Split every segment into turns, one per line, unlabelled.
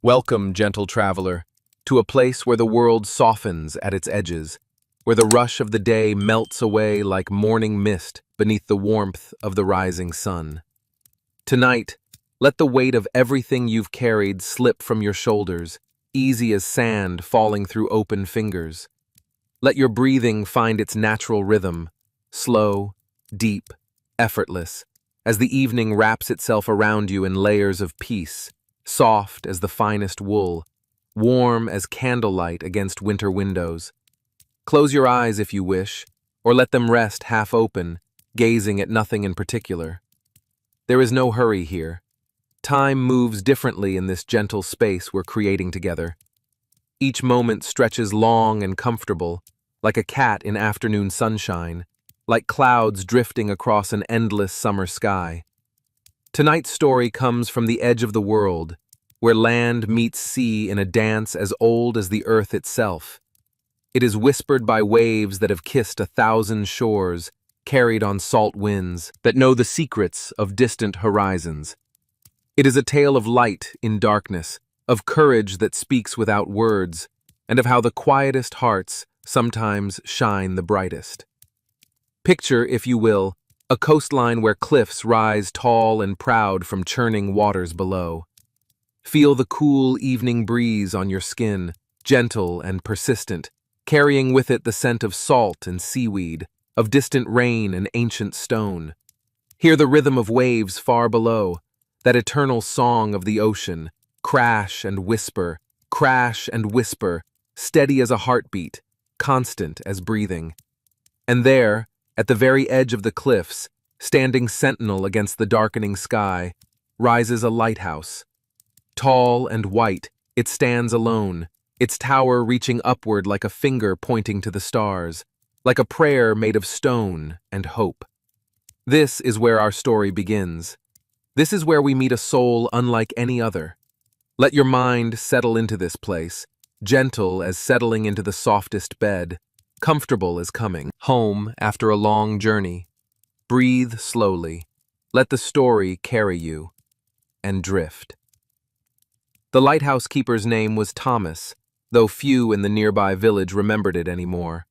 Welcome, gentle traveler, to a place where the world softens at its edges, where the rush of the day melts away like morning mist beneath the warmth of the rising sun. Tonight, let the weight of everything you've carried slip from your shoulders, easy as sand falling through open fingers. Let your breathing find its natural rhythm, slow, deep, effortless, as the evening wraps itself around you in layers of peace, soft as the finest wool, warm as candlelight against winter windows. Close your eyes if you wish, or let them rest half open, gazing at nothing in particular. There is no hurry here. Time moves differently in this gentle space we're creating together. Each moment stretches long and comfortable, like a cat in afternoon sunshine, like clouds drifting across an endless summer sky. Tonight's story comes from the edge of the world, where land meets sea in a dance as old as the earth itself. It is whispered by waves that have kissed 1,000 shores, carried on salt winds, that know the secrets of distant horizons. It is a tale of light in darkness, of courage that speaks without words, and of how the quietest hearts sometimes shine the brightest. Picture, if you will, a coastline where cliffs rise tall and proud from churning waters below. Feel the cool evening breeze on your skin, gentle and persistent, carrying with it the scent of salt and seaweed, of distant rain and ancient stone. Hear the rhythm of waves far below, that eternal song of the ocean, crash and whisper, steady as a heartbeat, constant as breathing. And there, at the very edge of the cliffs, standing sentinel against the darkening sky, rises a lighthouse. Tall and white, it stands alone, its tower reaching upward like a finger pointing to the stars, like a prayer made of stone and hope. This is where our story begins. This is where we meet a soul unlike any other. Let your mind settle into this place, gentle as settling into the softest bed, comfortable as coming home after a long journey. Breathe slowly. Let the story carry you, and drift. The lighthouse keeper's name was Thomas, though few in the nearby village remembered it anymore.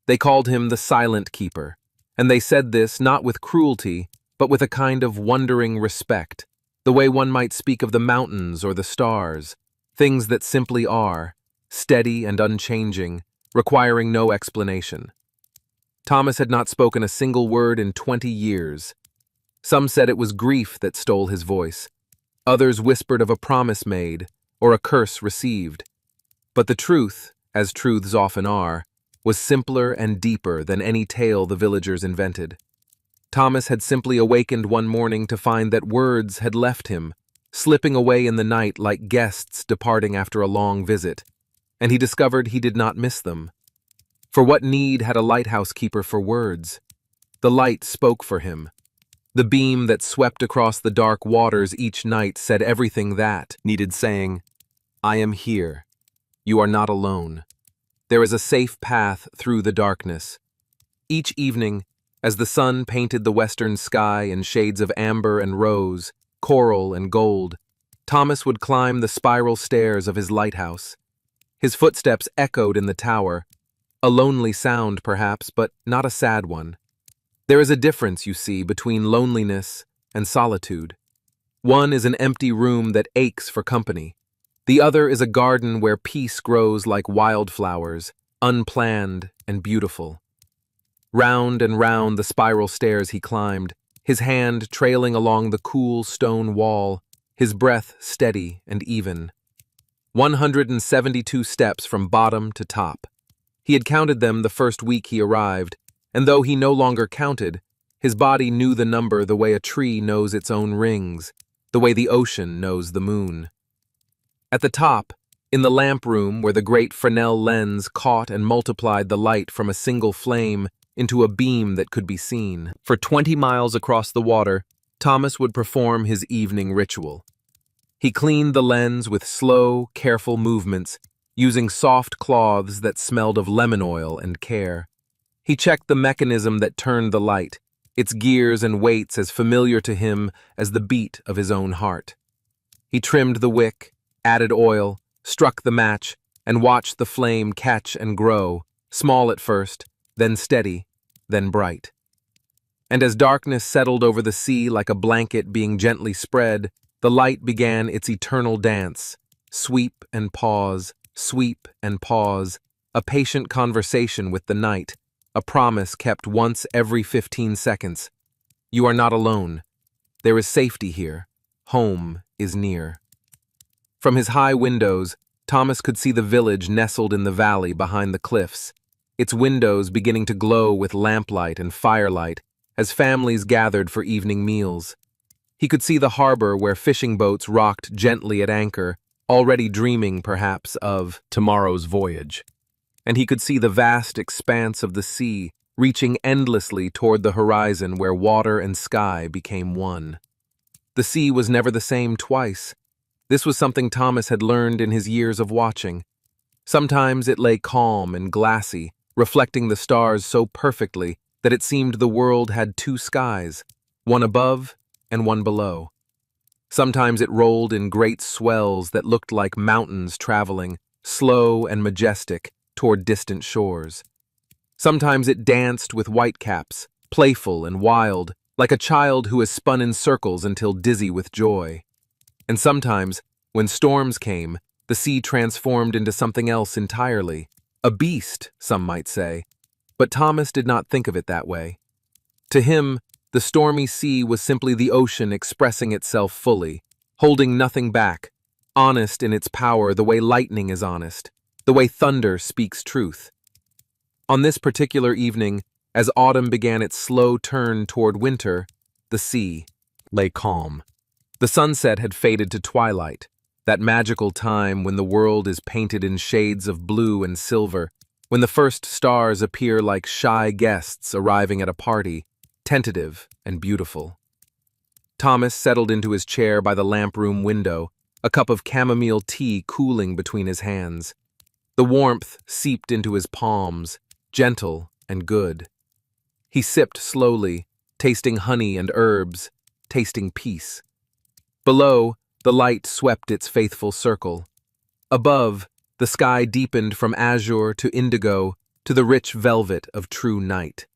They called him the Silent Keeper, and they said this not with cruelty, but with a kind of wondering respect, the way one might speak of the mountains or the stars, things that simply are, steady and unchanging, requiring no explanation. Thomas had not spoken a single word in 20 years. Some said it was grief that stole his voice. Others whispered of a promise made or a curse received. But the truth, as truths often are, was simpler and deeper than any tale the villagers invented. Thomas had simply awakened one morning to find that words had left him, slipping away in the night like guests departing after a long visit, and he discovered he did not miss them. For what need had a lighthouse keeper for words? The light spoke for him. The beam that swept across the dark waters each night said everything that needed saying. I am here. You are not alone. There is a safe path through the darkness. Each evening, as the sun painted the western sky in shades of amber and rose, coral and gold, Thomas would climb the spiral stairs of his lighthouse. His footsteps echoed in the tower, a lonely sound perhaps, but not a sad one. There is a difference, you see, between loneliness and solitude. One is an empty room that aches for company. The other is a garden where peace grows like wildflowers, unplanned and beautiful. Round and round the spiral stairs he climbed, his hand trailing along the cool stone wall, his breath steady and even. 172 steps from bottom to top. He had counted them the first week he arrived, and though he no longer counted, his body knew the number the way a tree knows its own rings, the way the ocean knows the moon. At the top, in the lamp room where the great Fresnel lens caught and multiplied the light from a single flame into a beam that could be seen, for 20 miles across the water, Thomas would perform his evening ritual. He cleaned the lens with slow, careful movements, using soft cloths that smelled of lemon oil and care. He checked the mechanism that turned the light, its gears and weights as familiar to him as the beat of his own heart. He trimmed the wick, added oil, struck the match, and watched the flame catch and grow, small at first, then steady, then bright. And as darkness settled over the sea like a blanket being gently spread, the light began its eternal dance, sweep and pause, a patient conversation with the night, a promise kept once every 15 seconds. You are not alone. There is safety here. Home is near. From his high windows, Thomas could see the village nestled in the valley behind the cliffs, its windows beginning to glow with lamplight and firelight as families gathered for evening meals. He could see the harbor where fishing boats rocked gently at anchor, already dreaming, perhaps, of tomorrow's voyage. And he could see the vast expanse of the sea, reaching endlessly toward the horizon where water and sky became one. The sea was never the same twice. This was something Thomas had learned in his years of watching. Sometimes it lay calm and glassy, reflecting the stars so perfectly that it seemed the world had two skies, one above and one below. Sometimes it rolled in great swells that looked like mountains traveling, slow and majestic, toward distant shores. Sometimes it danced with whitecaps, playful and wild, like a child who has spun in circles until dizzy with joy. And sometimes, when storms came, the sea transformed into something else entirely. A beast, some might say. But Thomas did not think of it that way. To him, the stormy sea was simply the ocean expressing itself fully, holding nothing back, honest in its power the way lightning is honest, the way thunder speaks truth. On this particular evening, as autumn began its slow turn toward winter, the sea lay calm. The sunset had faded to twilight, that magical time when the world is painted in shades of blue and silver, when the first stars appear like shy guests arriving at a party, tentative and beautiful. Thomas settled into his chair by the lamp room window, a cup of chamomile tea cooling between his hands. The warmth seeped into his palms, gentle and good. He sipped slowly, tasting honey and herbs, tasting peace. Below, the light swept its faithful circle. Above, the sky deepened from azure to indigo to the rich velvet of true night.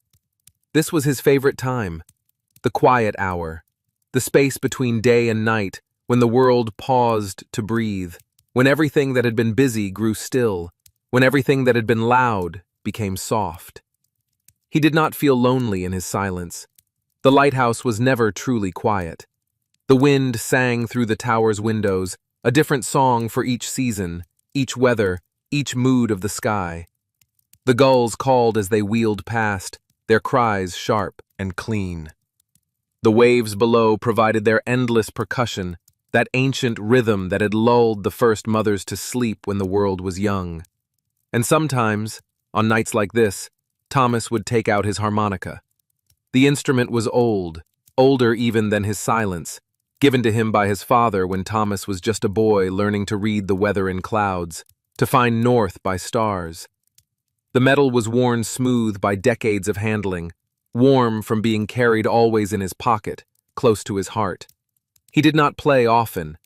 This was his favorite time, the quiet hour, the space between day and night when the world paused to breathe, when everything that had been busy grew still, when everything that had been loud became soft. He did not feel lonely in his silence. The lighthouse was never truly quiet. The wind sang through the tower's windows, a different song for each season, each weather, each mood of the sky. The gulls called as they wheeled past, their cries sharp and clean. The waves below provided their endless percussion, that ancient rhythm that had lulled the first mothers to sleep when the world was young. And sometimes, on nights like this, Thomas would take out his harmonica. The instrument was old, older even than his silence, given to him by his father when Thomas was just a boy learning to read the weather in clouds, to find north by stars. The metal was worn smooth by decades of handling, warm from being carried always in his pocket, close to his heart. He did not play often,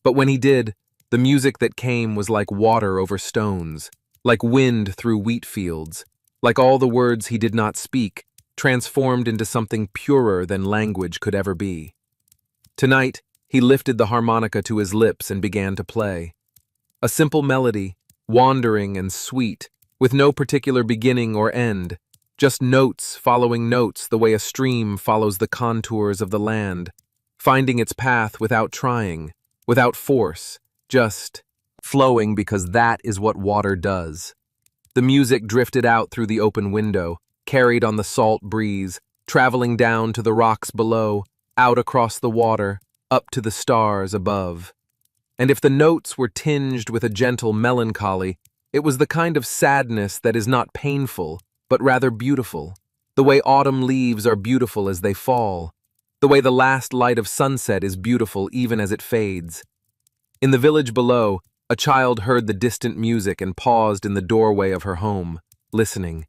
but when he did, the music that came was like water over stones, like wind through wheat fields, like all the words he did not speak, transformed into something purer than language could ever be. Tonight, he lifted the harmonica to his lips and began to play. A simple melody, wandering and sweet, with no particular beginning or end, just notes following notes the way a stream follows the contours of the land, finding its path without trying, without force, just flowing because that is what water does. The music drifted out through the open window, carried on the salt breeze, traveling down to the rocks below, out across the water, up to the stars above. And if the notes were tinged with a gentle melancholy, it was the kind of sadness that is not painful, but rather beautiful, the way autumn leaves are beautiful as they fall, the way the last light of sunset is beautiful even as it fades. In the village below, a child heard the distant music and paused in the doorway of her home, listening.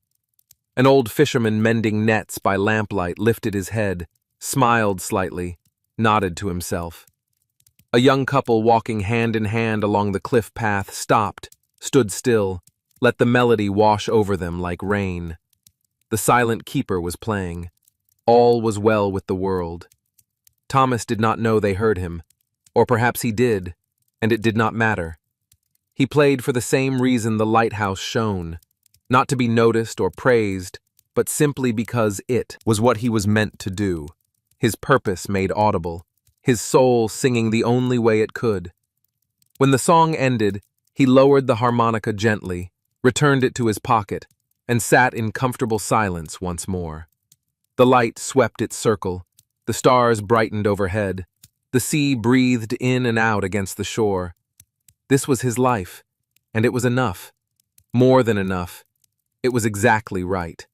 An old fisherman mending nets by lamplight lifted his head, smiled slightly, nodded to himself. A young couple walking hand in hand along the cliff path stopped, stood still, let the melody wash over them like rain. The Silent Keeper was playing. All was well with the world. Thomas did not know they heard him, or perhaps he did, and it did not matter. He played for the same reason the lighthouse shone, not to be noticed or praised, but simply because it was what he was meant to do, his purpose made audible, his soul singing the only way it could. When the song ended, he lowered the harmonica gently, returned it to his pocket, and sat in comfortable silence once more. The light swept its circle, the stars brightened overhead, the sea breathed in and out against the shore. This was his life, and it was enough. More than enough. It was exactly right.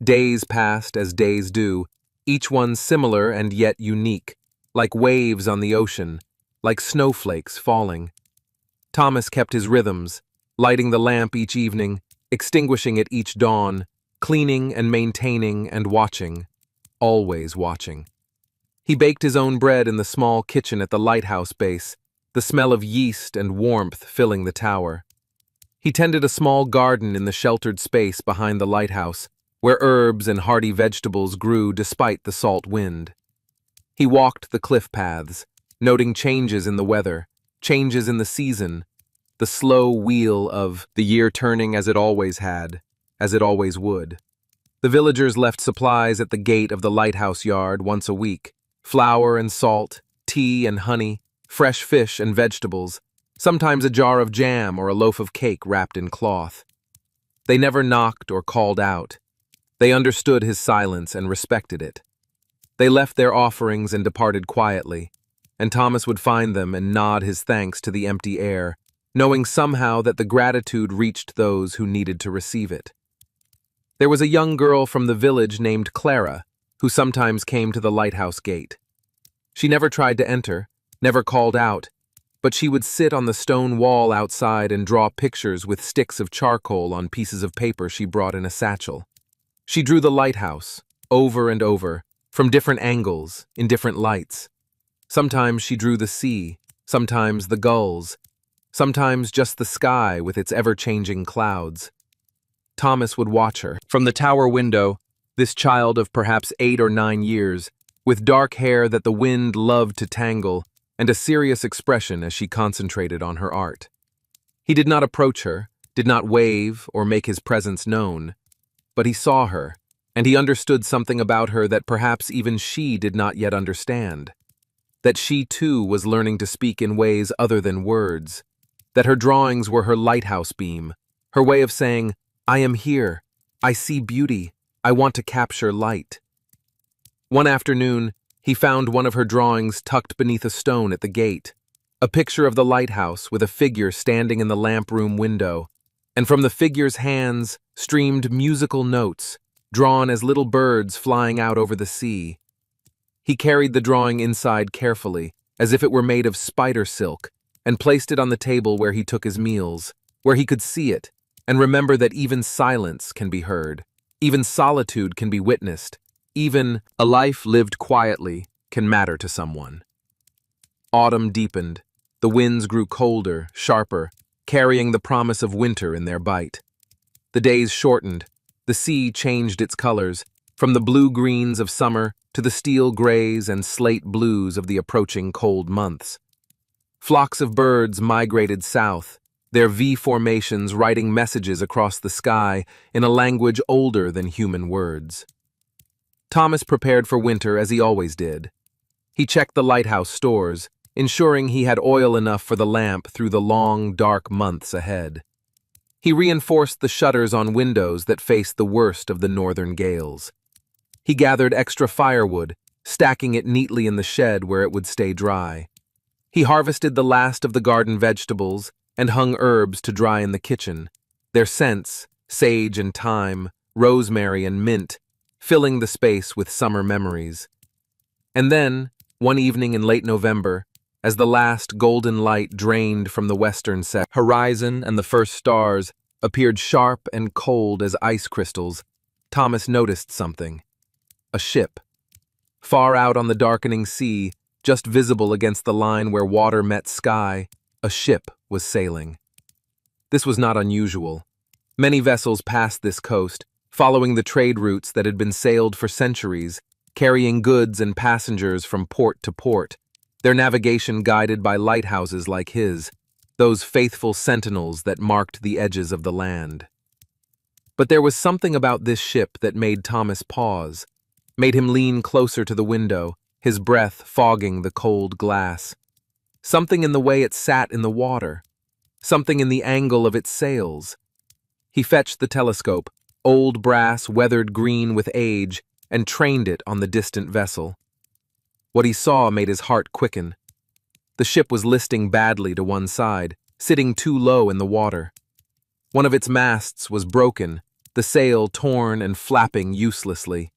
Days passed as days do, each one similar and yet unique, like waves on the ocean, like snowflakes falling. Thomas kept his rhythms, lighting the lamp each evening, extinguishing it each dawn, cleaning and maintaining and watching, always watching. He baked his own bread in the small kitchen at the lighthouse base, the smell of yeast and warmth filling the tower. He tended a small garden in the sheltered space behind the lighthouse, where herbs and hardy vegetables grew despite the salt wind. He walked the cliff paths, noting changes in the weather, changes in the season, the slow wheel of the year turning as it always had, as it always would. The villagers left supplies at the gate of the lighthouse yard once a week, flour and salt, tea and honey, fresh fish and vegetables, sometimes a jar of jam or a loaf of cake wrapped in cloth. They never knocked or called out. They understood his silence and respected it. They left their offerings and departed quietly, and Thomas would find them and nod his thanks to the empty air, knowing somehow that the gratitude reached those who needed to receive it. There was a young girl from the village named Clara, who sometimes came to the lighthouse gate. She never tried to enter, never called out, but she would sit on the stone wall outside and draw pictures with sticks of charcoal on pieces of paper she brought in a satchel. She drew the lighthouse, over and over, from different angles, in different lights. Sometimes she drew the sea, sometimes the gulls, sometimes just the sky with its ever-changing clouds. Thomas would watch her. From the tower window, this child of perhaps 8 or 9 years, with dark hair that the wind loved to tangle, and a serious expression as she concentrated on her art. He did not approach her, did not wave or make his presence known, but he saw her, and he understood something about her that perhaps even she did not yet understand. That she too was learning to speak in ways other than words, that her drawings were her lighthouse beam, her way of saying, "I am here, I see beauty, I want to capture light." One afternoon, he found one of her drawings tucked beneath a stone at the gate, a picture of the lighthouse with a figure standing in the lamp room window, and from the figure's hands streamed musical notes, drawn as little birds flying out over the sea. He carried the drawing inside carefully, as if it were made of spider silk, and placed it on the table where he took his meals, where he could see it, and remember that even silence can be heard, even solitude can be witnessed, even a life lived quietly can matter to someone. Autumn deepened. The winds grew colder, sharper, carrying the promise of winter in their bite. The days shortened. The sea changed its colors, from the blue-greens of summer to the steel grays and slate blues of the approaching cold months. Flocks of birds migrated south, their V formations writing messages across the sky in a language older than human words. Thomas prepared for winter as he always did. He checked the lighthouse stores, ensuring he had oil enough for the lamp through the long, dark months ahead. He reinforced the shutters on windows that faced the worst of the northern gales. He gathered extra firewood, stacking it neatly in the shed where it would stay dry. He harvested the last of the garden vegetables and hung herbs to dry in the kitchen, their scents, sage and thyme, rosemary and mint, filling the space with summer memories. And then, one evening in late November, as the last golden light drained from the western horizon and the first stars appeared sharp and cold as ice crystals, Thomas noticed something. A ship. Far out on the darkening sea, just visible against the line where water met sky, a ship was sailing. This was not unusual. Many vessels passed this coast, following the trade routes that had been sailed for centuries, carrying goods and passengers from port to port, their navigation guided by lighthouses like his, those faithful sentinels that marked the edges of the land. But there was something about this ship that made Thomas pause, made him lean closer to the window, his breath fogging the cold glass. Something in the way it sat in the water, something in the angle of its sails. He fetched the telescope, old brass weathered green with age, and trained it on the distant vessel. What he saw made his heart quicken. The ship was listing badly to one side, sitting too low in the water. One of its masts was broken, the sail torn and flapping uselessly.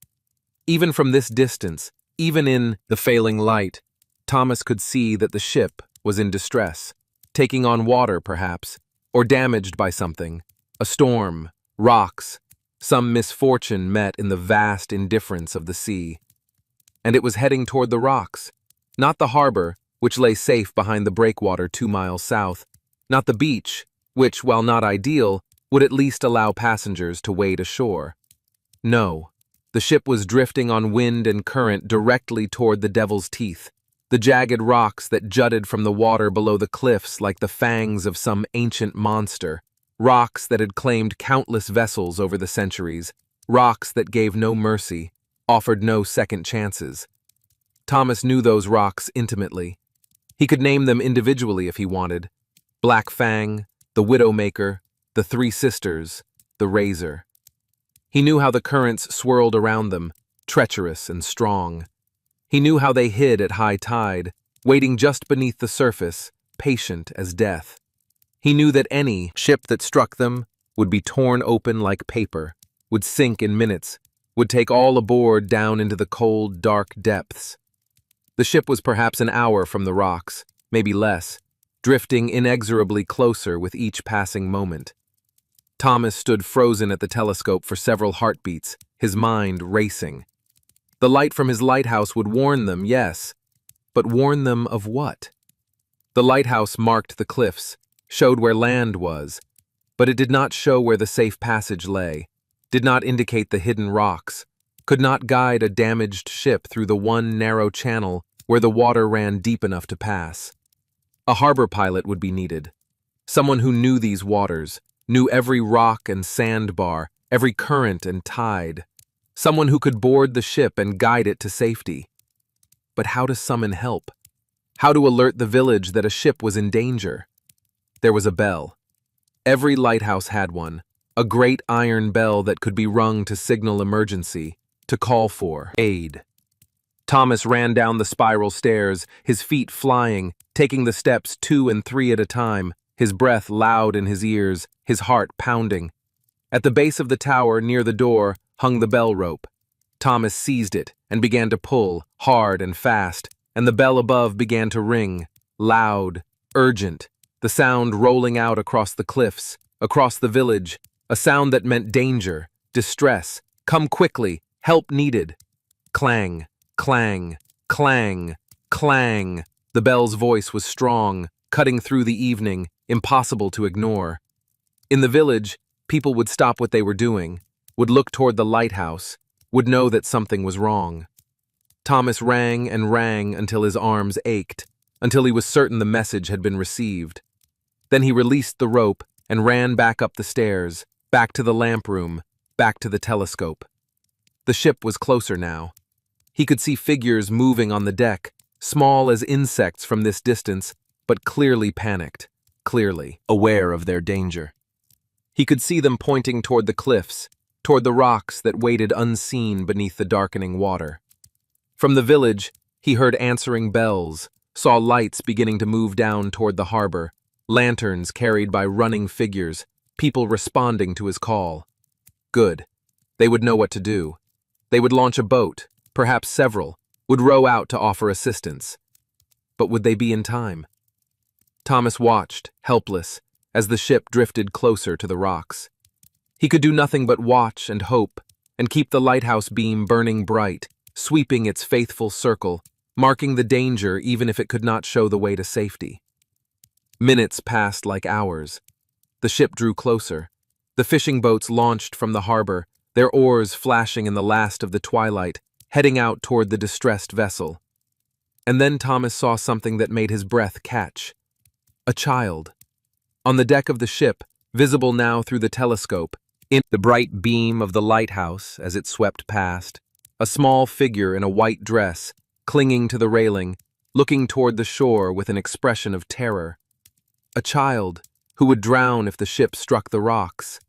Even from this distance, even in the failing light, Thomas could see that the ship was in distress, taking on water perhaps, or damaged by something, a storm, rocks, some misfortune met in the vast indifference of the sea. And it was heading toward the rocks, not the harbor, which lay safe behind the breakwater 2 miles south, not the beach, which, while not ideal, would at least allow passengers to wade ashore. No, the ship was drifting on wind and current directly toward the Devil's Teeth, the jagged rocks that jutted from the water below the cliffs like the fangs of some ancient monster, rocks that had claimed countless vessels over the centuries, rocks that gave no mercy, offered no second chances. Thomas knew those rocks intimately. He could name them individually if he wanted. Black Fang, the Widowmaker, the Three Sisters, the Razor. He knew how the currents swirled around them, treacherous and strong. He knew how they hid at high tide, waiting just beneath the surface, patient as death. He knew that any ship that struck them would be torn open like paper, would sink in minutes, would take all aboard down into the cold, dark depths. The ship was perhaps an hour from the rocks, maybe less, drifting inexorably closer with each passing moment. Thomas stood frozen at the telescope for several heartbeats, his mind racing. The light from his lighthouse would warn them, yes, but warn them of what? The lighthouse marked the cliffs, showed where land was, but it did not show where the safe passage lay, did not indicate the hidden rocks, could not guide a damaged ship through the one narrow channel where the water ran deep enough to pass. A harbor pilot would be needed, someone who knew these waters, knew every rock and sandbar, every current and tide, someone who could board the ship and guide it to safety. But how to summon help? How to alert the village that a ship was in danger? There was a bell. Every lighthouse had one, a great iron bell that could be rung to signal emergency, to call for aid. Thomas ran down the spiral stairs, his feet flying, taking the steps 2 and 3 at a time, his breath loud in his ears, his heart pounding. At the base of the tower, near the door, hung the bell rope. Thomas seized it and began to pull, hard and fast, and the bell above began to ring, loud, urgent, the sound rolling out across the cliffs, across the village, a sound that meant danger, distress, come quickly, help needed. Clang, clang, clang, clang. The bell's voice was strong, cutting through the evening, impossible to ignore. In the village, people would stop what they were doing, would look toward the lighthouse, would know that something was wrong. Thomas rang and rang until his arms ached, until he was certain the message had been received. Then he released the rope and ran back up the stairs, back to the lamp room, back to the telescope. The ship was closer now. He could see figures moving on the deck, small as insects from this distance, but clearly panicked, clearly aware of their danger. He could see them pointing toward the cliffs, toward the rocks that waited unseen beneath the darkening water. From the village, he heard answering bells, saw lights beginning to move down toward the harbor, lanterns carried by running figures, people responding to his call. Good. They would know what to do. They would launch a boat, perhaps several, would row out to offer assistance. But would they be in time? Thomas watched, helpless, as the ship drifted closer to the rocks. He could do nothing but watch and hope, and keep the lighthouse beam burning bright, sweeping its faithful circle, marking the danger even if it could not show the way to safety. Minutes passed like hours. The ship drew closer. The fishing boats launched from the harbor, their oars flashing in the last of the twilight, heading out toward the distressed vessel. And then Thomas saw something that made his breath catch. A child. On the deck of the ship, visible now through the telescope, in the bright beam of the lighthouse as it swept past, a small figure in a white dress, clinging to the railing, looking toward the shore with an expression of terror. A child who would drown if the ship struck the rocks.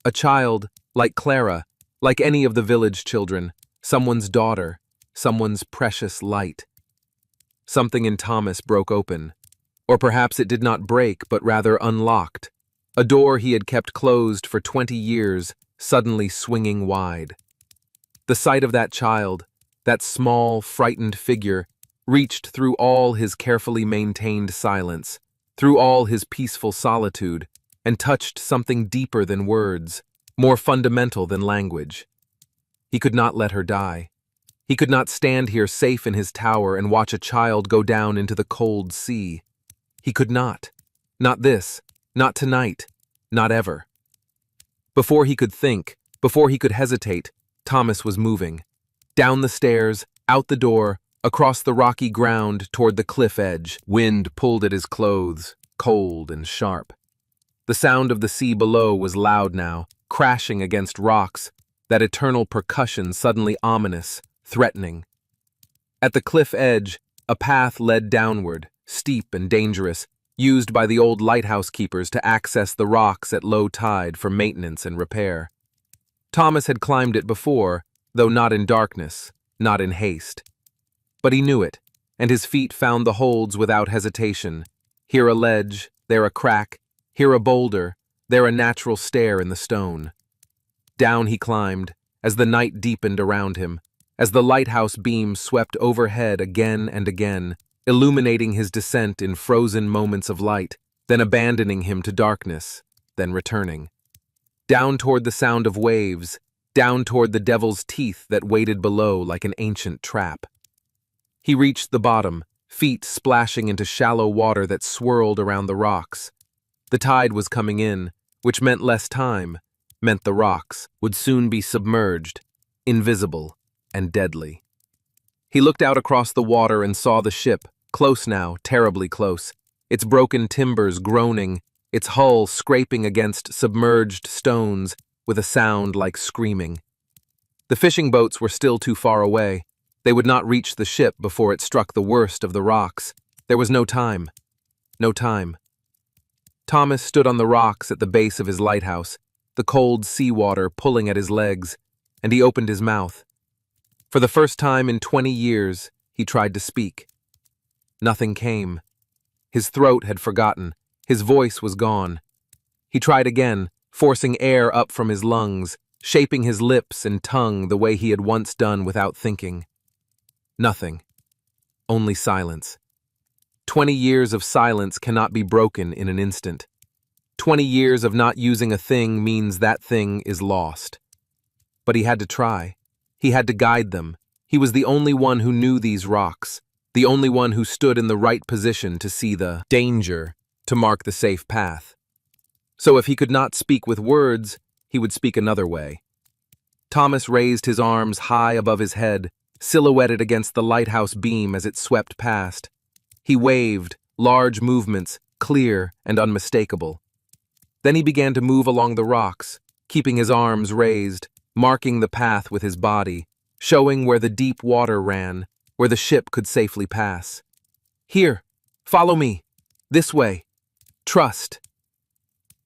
A child, like Clara, like any of the village children, someone's daughter, someone's precious light. Something in Thomas broke open. Or perhaps it did not break, but rather unlocked. A door he had kept closed for 20 years, suddenly swinging wide. The sight of that child, that small, frightened figure, reached through all his carefully maintained silence, through all his peaceful solitude, and touched something deeper than words, more fundamental than language. He could not let her die. He could not stand here safe in his tower and watch a child go down into the cold sea. He could not. Not this, not tonight, not ever. Before he could think, before he could hesitate, Thomas was moving. Down the stairs, out the door, across the rocky ground toward the cliff edge. Wind pulled at his clothes, cold and sharp. The sound of the sea below was loud now, crashing against rocks, that eternal percussion suddenly ominous, threatening. At the cliff edge, a path led downward, steep and dangerous, used by the old lighthouse keepers to access the rocks at low tide for maintenance and repair. Thomas had climbed it before, though not in darkness, not in haste. But he knew it, and his feet found the holds without hesitation. Here a ledge, there a crack, here a boulder, there a natural stair in the stone. Down he climbed, as the night deepened around him, as the lighthouse beam swept overhead again and again, illuminating his descent in frozen moments of light, then abandoning him to darkness, then returning. Down toward the sound of waves, down toward the devil's teeth that waited below like an ancient trap. He reached the bottom, feet splashing into shallow water that swirled around the rocks. The tide was coming in, which meant less time, meant the rocks would soon be submerged, invisible and deadly. He looked out across the water and saw the ship, close now, terribly close, its broken timbers groaning, its hull scraping against submerged stones with a sound like screaming. The fishing boats were still too far away. They would not reach the ship before it struck the worst of the rocks. There was no time. No time. Thomas stood on the rocks at the base of his lighthouse, the cold seawater pulling at his legs, and he opened his mouth. For the first time in 20 years, he tried to speak. Nothing came. His throat had forgotten. His voice was gone. He tried again, forcing air up from his lungs, shaping his lips and tongue the way he had once done without thinking. Nothing. Only silence. 20 years of silence cannot be broken in an instant. 20 years of not using a thing means that thing is lost. But he had to try. He had to guide them. He was the only one who knew these rocks, the only one who stood in the right position to see the danger, to mark the safe path. So if he could not speak with words, he would speak another way. Thomas raised his arms high above his head, silhouetted against the lighthouse beam as it swept past. He waved, large movements, clear and unmistakable. Then he began to move along the rocks, keeping his arms raised, marking the path with his body, showing where the deep water ran, where the ship could safely pass. Here, follow me, this way, trust.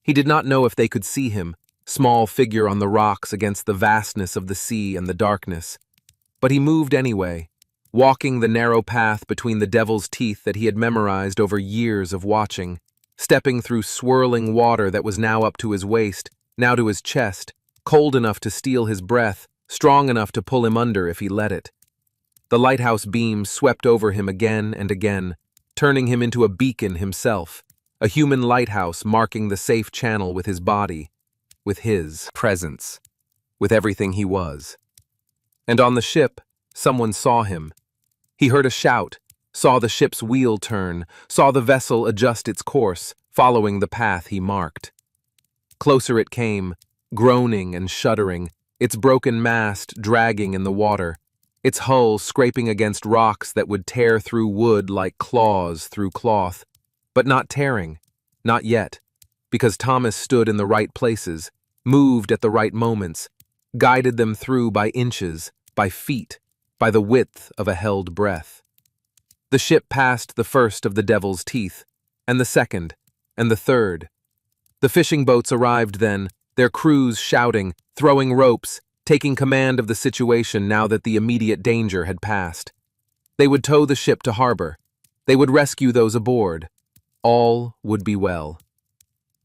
He did not know if they could see him, small figure on the rocks against the vastness of the sea and the darkness. But he moved anyway, walking the narrow path between the devil's teeth that he had memorized over years of watching, stepping through swirling water that was now up to his waist, now to his chest, cold enough to steal his breath, strong enough to pull him under if he let it. The lighthouse beam swept over him again and again, turning him into a beacon himself, a human lighthouse marking the safe channel with his body, with his presence, with everything he was. And on the ship, someone saw him. He heard a shout, saw the ship's wheel turn, saw the vessel adjust its course, following the path he marked. Closer it came, groaning and shuddering, its broken mast dragging in the water, its hull scraping against rocks that would tear through wood like claws through cloth, but not tearing, not yet, because Thomas stood in the right places, moved at the right moments, guided them through by inches, by feet, by the width of a held breath. The ship passed the first of the devil's teeth, and the second, and the third. The fishing boats arrived then, their crews shouting, throwing ropes, taking command of the situation now that the immediate danger had passed. They would tow the ship to harbor. They would rescue those aboard. All would be well.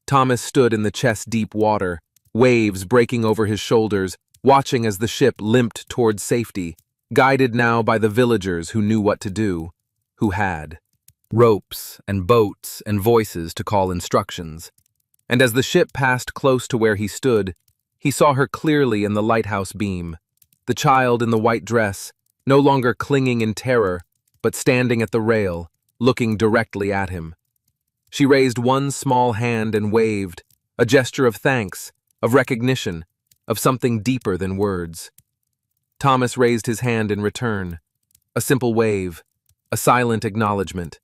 Thomas stood in the chest-deep water, waves breaking over his shoulders, watching as the ship limped toward safety, guided now by the villagers who knew what to do, who had ropes and boats and voices to call instructions. And as the ship passed close to where he stood, he saw her clearly in the lighthouse beam, the child in the white dress, no longer clinging in terror, but standing at the rail, looking directly at him. She raised one small hand and waved, a gesture of thanks, of recognition, of something deeper than words. Thomas raised his hand in return, a simple wave, a silent acknowledgement.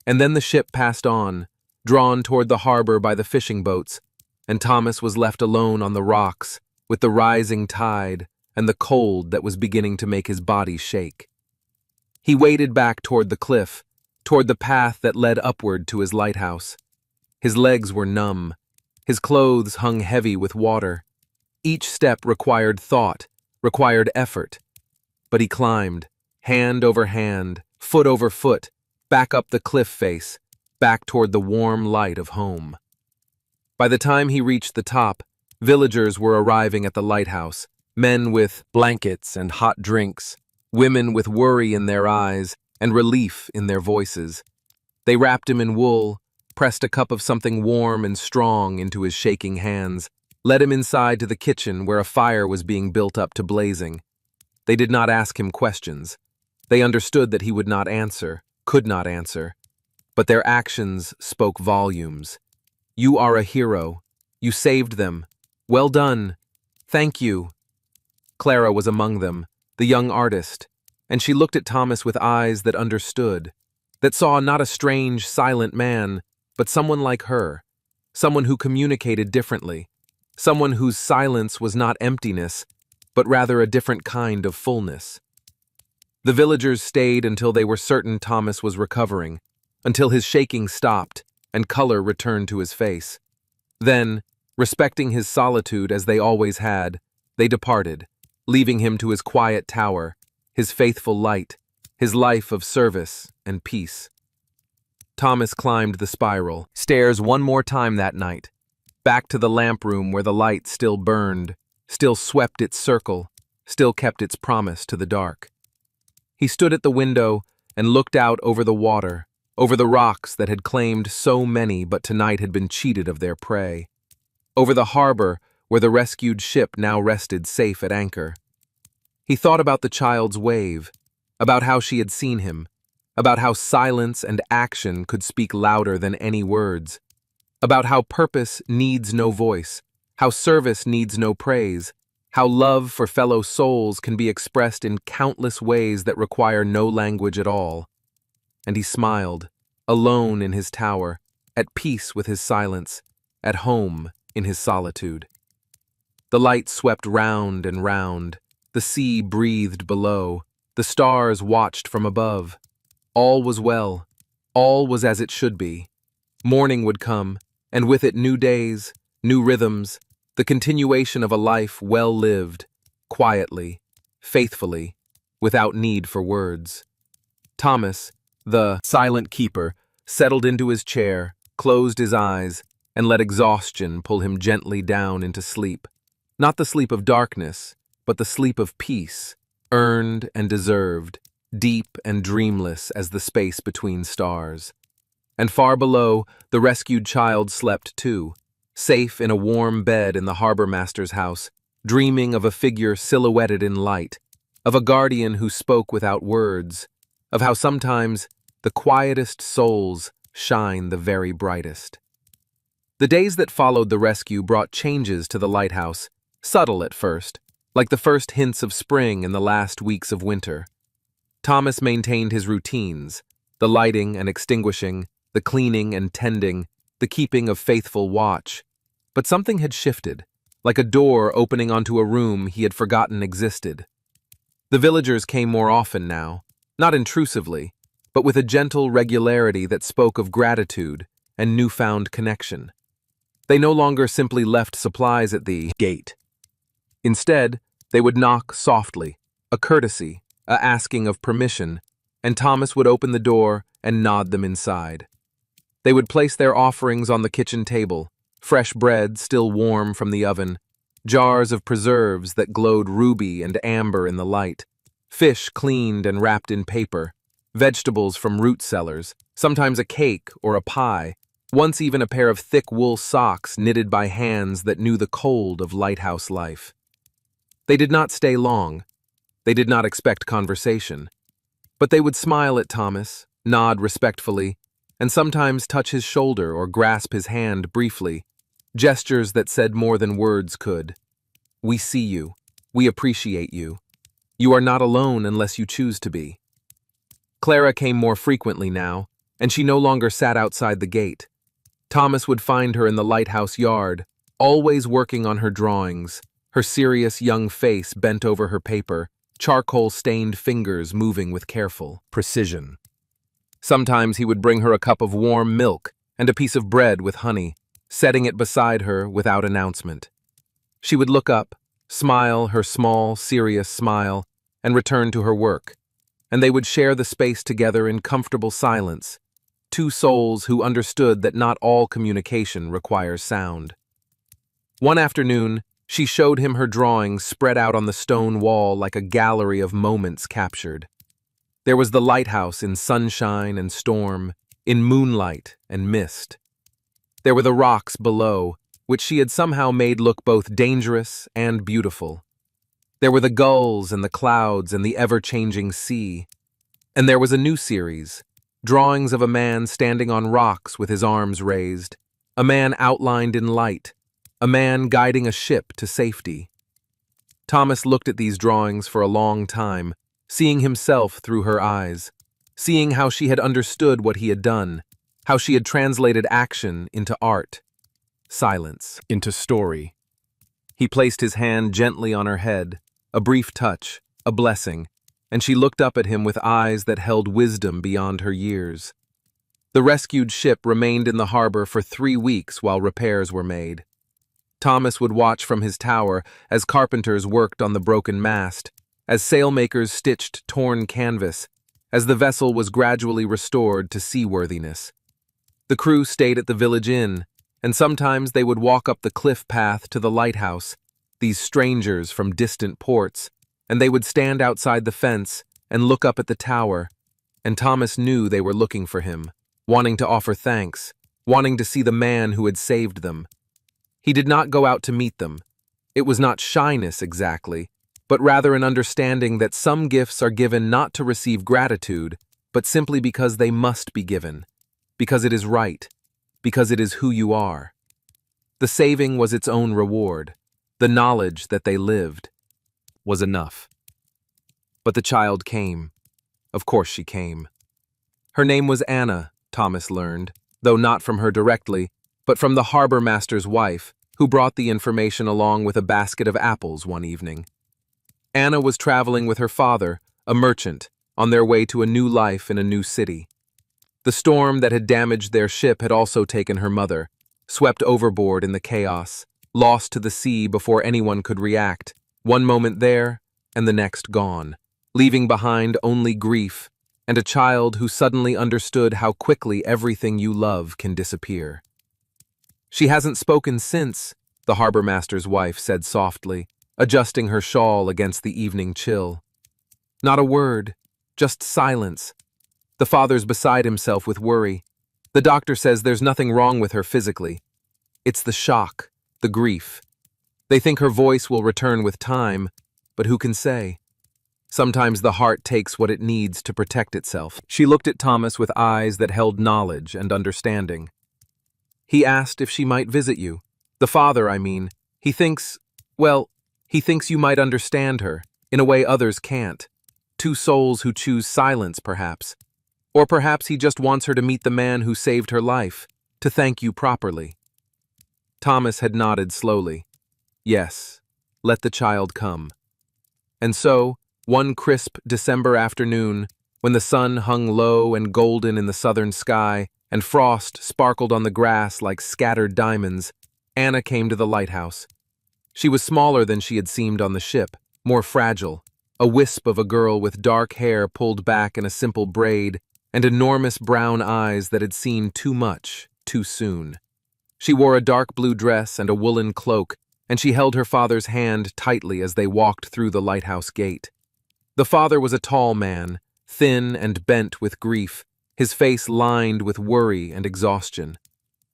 And then the ship passed on, drawn toward the harbor by the fishing boats, and Thomas was left alone on the rocks, with the rising tide and the cold that was beginning to make his body shake. He waded back toward the cliff, toward the path that led upward to his lighthouse. His legs were numb. His clothes hung heavy with water. Each step required thought, required effort. But he climbed, hand over hand, foot over foot, back up the cliff face, back toward the warm light of home. By the time he reached the top, villagers were arriving at the lighthouse, men with blankets and hot drinks, women with worry in their eyes and relief in their voices. They wrapped him in wool, pressed a cup of something warm and strong into his shaking hands, led him inside to the kitchen where a fire was being built up to blazing. They did not ask him questions. They understood that he would not answer, could not answer. But their actions spoke volumes. You are a hero. You saved them. Well done. Thank you. Clara was among them, the young artist, and she looked at Thomas with eyes that understood, that saw not a strange, silent man, but someone like her, someone who communicated differently, someone whose silence was not emptiness, but rather a different kind of fullness. The villagers stayed until they were certain Thomas was recovering, until his shaking stopped and color returned to his face. Then, respecting his solitude as they always had, they departed, leaving him to his quiet tower, his faithful light, his life of service and peace. Thomas climbed the spiral, stairs one more time that night, back to the lamp room where the light still burned, still swept its circle, still kept its promise to the dark. He stood at the window and looked out over the water, over the rocks that had claimed so many but tonight had been cheated of their prey, over the harbor where the rescued ship now rested safe at anchor. He thought about the child's wave, about how she had seen him, about how silence and action could speak louder than any words, about how purpose needs no voice, how service needs no praise, how love for fellow souls can be expressed in countless ways that require no language at all. And he smiled, alone in his tower, at peace with his silence, at home in his solitude. The light swept round and round, the sea breathed below, the stars watched from above. All was well, all was as it should be. Morning would come, and with it new days, new rhythms, the continuation of a life well lived, quietly, faithfully, without need for words. Thomas, the silent keeper, settled into his chair, closed his eyes, and let exhaustion pull him gently down into sleep. Not the sleep of darkness, but the sleep of peace, earned and deserved, deep and dreamless as the space between stars. And far below, the rescued child slept too, safe in a warm bed in the harbor master's house, dreaming of a figure silhouetted in light, of a guardian who spoke without words, of how sometimes the quietest souls shine the very brightest. The days that followed the rescue brought changes to the lighthouse, subtle at first, like the first hints of spring in the last weeks of winter. Thomas maintained his routines, the lighting and extinguishing, the cleaning and tending, the keeping of faithful watch. But something had shifted, like a door opening onto a room he had forgotten existed. The villagers came more often now, not intrusively, but with a gentle regularity that spoke of gratitude and newfound connection. They no longer simply left supplies at the gate. Instead, they would knock softly, a courtesy, a asking of permission, and Thomas would open the door and nod them inside. They would place their offerings on the kitchen table, fresh bread still warm from the oven, jars of preserves that glowed ruby and amber in the light, fish cleaned and wrapped in paper, vegetables from root cellars, sometimes a cake or a pie, once even a pair of thick wool socks knitted by hands that knew the cold of lighthouse life. They did not stay long. They did not expect conversation. But they would smile at Thomas, nod respectfully, and sometimes touch his shoulder or grasp his hand briefly, gestures that said more than words could. We see you. We appreciate you. You are not alone unless you choose to be. Clara came more frequently now, and she no longer sat outside the gate. Thomas would find her in the lighthouse yard, always working on her drawings, her serious young face bent over her paper, charcoal-stained fingers moving with careful precision. Sometimes he would bring her a cup of warm milk and a piece of bread with honey, setting it beside her without announcement. She would look up, smile her small, serious smile, and return to her work, and they would share the space together in comfortable silence, two souls who understood that not all communication requires sound. One afternoon, she showed him her drawings spread out on the stone wall like a gallery of moments captured. There was the lighthouse in sunshine and storm, in moonlight and mist. There were the rocks below, which she had somehow made look both dangerous and beautiful. There were the gulls and the clouds and the ever-changing sea. And there was a new series, drawings of a man standing on rocks with his arms raised, a man outlined in light, a man guiding a ship to safety. Thomas looked at these drawings for a long time, seeing himself through her eyes, seeing how she had understood what he had done, how she had translated action into art, silence into story. He placed his hand gently on her head, a brief touch, a blessing, and she looked up at him with eyes that held wisdom beyond her years. The rescued ship remained in the harbor for 3 weeks while repairs were made. Thomas would watch from his tower as carpenters worked on the broken mast, as sailmakers stitched torn canvas, as the vessel was gradually restored to seaworthiness. The crew stayed at the village inn, and sometimes they would walk up the cliff path to the lighthouse, these strangers from distant ports, and they would stand outside the fence and look up at the tower, and Thomas knew they were looking for him, wanting to offer thanks, wanting to see the man who had saved them. He did not go out to meet them. It was not shyness exactly, but rather an understanding that some gifts are given not to receive gratitude, but simply because they must be given, because it is right, because it is who you are. The saving was its own reward. The knowledge that they lived was enough. But the child came. Of course she came. Her name was Anna, Thomas learned, though not from her directly, but from the harbor master's wife, who brought the information along with a basket of apples one evening. Anna was traveling with her father, a merchant, on their way to a new life in a new city. The storm that had damaged their ship had also taken her mother, swept overboard in the chaos, lost to the sea before anyone could react, one moment there and the next gone, leaving behind only grief and a child who suddenly understood how quickly everything you love can disappear. She hasn't spoken since, the harbor master's wife said softly, adjusting her shawl against the evening chill. Not a word, just silence. The father's beside himself with worry. The doctor says there's nothing wrong with her physically. It's the shock, the grief. They think her voice will return with time, but who can say? Sometimes the heart takes what it needs to protect itself. She looked at Thomas with eyes that held knowledge and understanding. He asked if she might visit you. The father, I mean. He thinks, well, he thinks you might understand her, in a way others can't. Two souls who choose silence, perhaps. Or perhaps he just wants her to meet the man who saved her life, to thank you properly. Thomas had nodded slowly. Yes, let the child come. And so, one crisp December afternoon, when the sun hung low and golden in the southern sky, and frost sparkled on the grass like scattered diamonds, Anna came to the lighthouse. She was smaller than she had seemed on the ship, more fragile, a wisp of a girl with dark hair pulled back in a simple braid and enormous brown eyes that had seen too much, too soon. She wore a dark blue dress and a woolen cloak, and she held her father's hand tightly as they walked through the lighthouse gate. The father was a tall man, thin and bent with grief, his face lined with worry and exhaustion.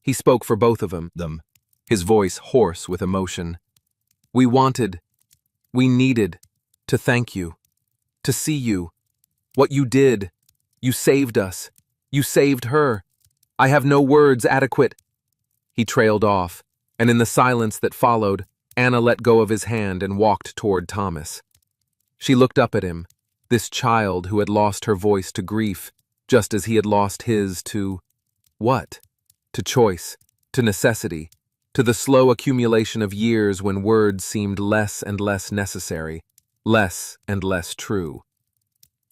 He spoke for both of them, his voice hoarse with emotion. We needed to thank you, to see you. What you did, you saved us, you saved her. I have no words adequate. He trailed off, and in the silence that followed, Anna let go of his hand and walked toward Thomas. She looked up at him, this child who had lost her voice to grief, just as he had lost his to what? To choice, to necessity, to the slow accumulation of years when words seemed less and less necessary, less and less true.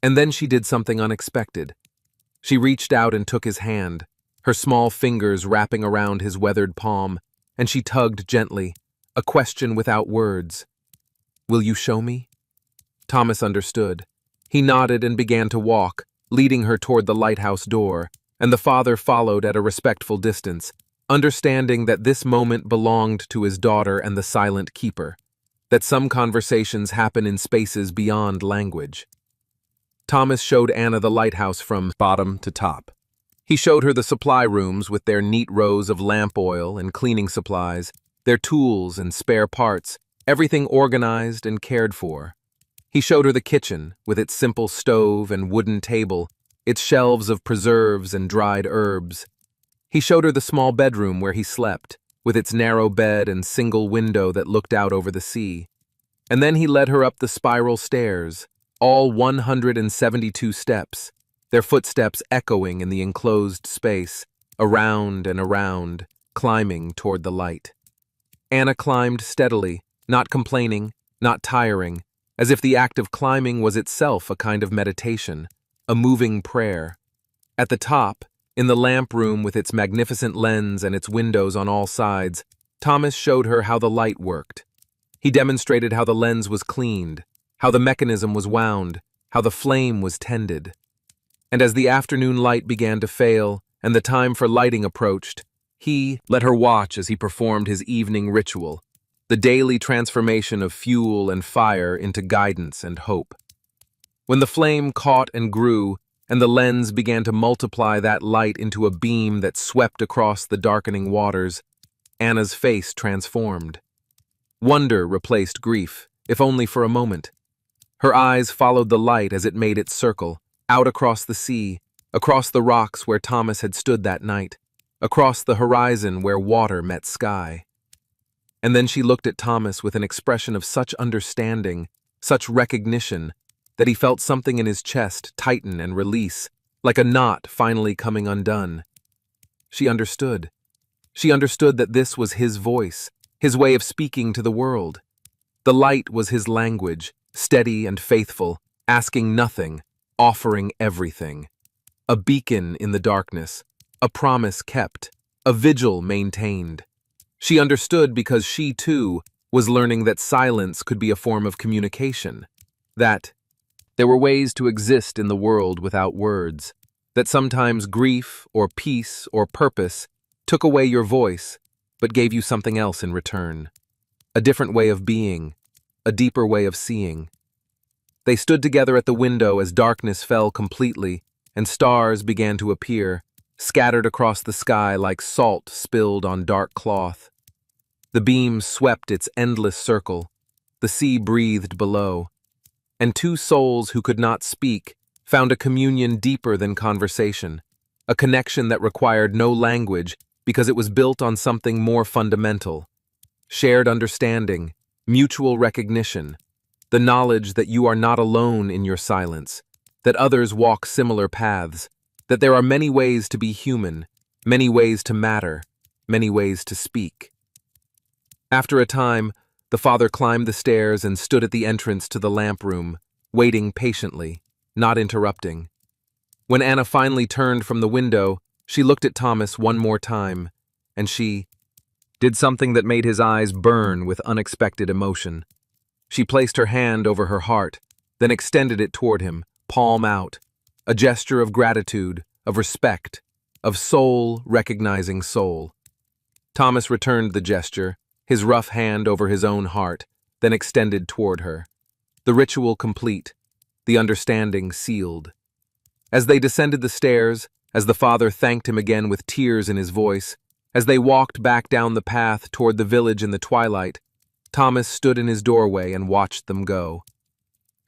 And then she did something unexpected. She reached out and took his hand, her small fingers wrapping around his weathered palm, and she tugged gently, a question without words. Will you show me? Thomas understood. He nodded and began to walk, leading her toward the lighthouse door, and the father followed at a respectful distance, understanding that this moment belonged to his daughter and the Silent Keeper, that some conversations happen in spaces beyond language. Thomas showed Anna the lighthouse from bottom to top. He showed her the supply rooms with their neat rows of lamp oil and cleaning supplies, their tools and spare parts, everything organized and cared for. He showed her the kitchen, with its simple stove and wooden table, its shelves of preserves and dried herbs. He showed her the small bedroom where he slept, with its narrow bed and single window that looked out over the sea. And then he led her up the spiral stairs, all 172 steps, their footsteps echoing in the enclosed space, around and around, climbing toward the light. Anna climbed steadily, not complaining, not tiring, as if the act of climbing was itself a kind of meditation, a moving prayer. At the top, in the lamp room with its magnificent lens and its windows on all sides, Thomas showed her how the light worked. He demonstrated how the lens was cleaned, how the mechanism was wound, how the flame was tended. And as the afternoon light began to fail and the time for lighting approached, he let her watch as he performed his evening ritual, the daily transformation of fuel and fire into guidance and hope. When the flame caught and grew, and the lens began to multiply that light into a beam that swept across the darkening waters, Anna's face transformed. Wonder replaced grief, if only for a moment. Her eyes followed the light as it made its circle, out across the sea, across the rocks where Thomas had stood that night, across the horizon where water met sky. And then she looked at Thomas with an expression of such understanding, such recognition, that he felt something in his chest tighten and release, like a knot finally coming undone. She understood. She understood that this was his voice, his way of speaking to the world. The light was his language, steady and faithful, asking nothing, offering everything. A beacon in the darkness, a promise kept, a vigil maintained. She understood because she, too, was learning that silence could be a form of communication, that there were ways to exist in the world without words, that sometimes grief or peace or purpose took away your voice but gave you something else in return, a different way of being, a deeper way of seeing. They stood together at the window as darkness fell completely and stars began to appear, scattered across the sky like salt spilled on dark cloth. The beam swept its endless circle. The sea breathed below. and two souls who could not speak found a communion deeper than conversation, a connection that required no language because it was built on something more fundamental: shared understanding, mutual recognition, the knowledge that you are not alone in your silence, that others walk similar paths, that there are many ways to be human, many ways to matter, many ways to speak. After a time, the father climbed the stairs and stood at the entrance to the lamp room, waiting patiently, not interrupting. When Anna finally turned from the window, she looked at Thomas one more time, and she did something that made his eyes burn with unexpected emotion. She placed her hand over her heart, then extended it toward him, palm out, a gesture of gratitude, of respect, of soul recognizing soul. Thomas returned the gesture, his rough hand over his own heart, then extended toward her. The ritual complete, the understanding sealed. As they descended the stairs, as the father thanked him again with tears in his voice, as they walked back down the path toward the village in the twilight, Thomas stood in his doorway and watched them go.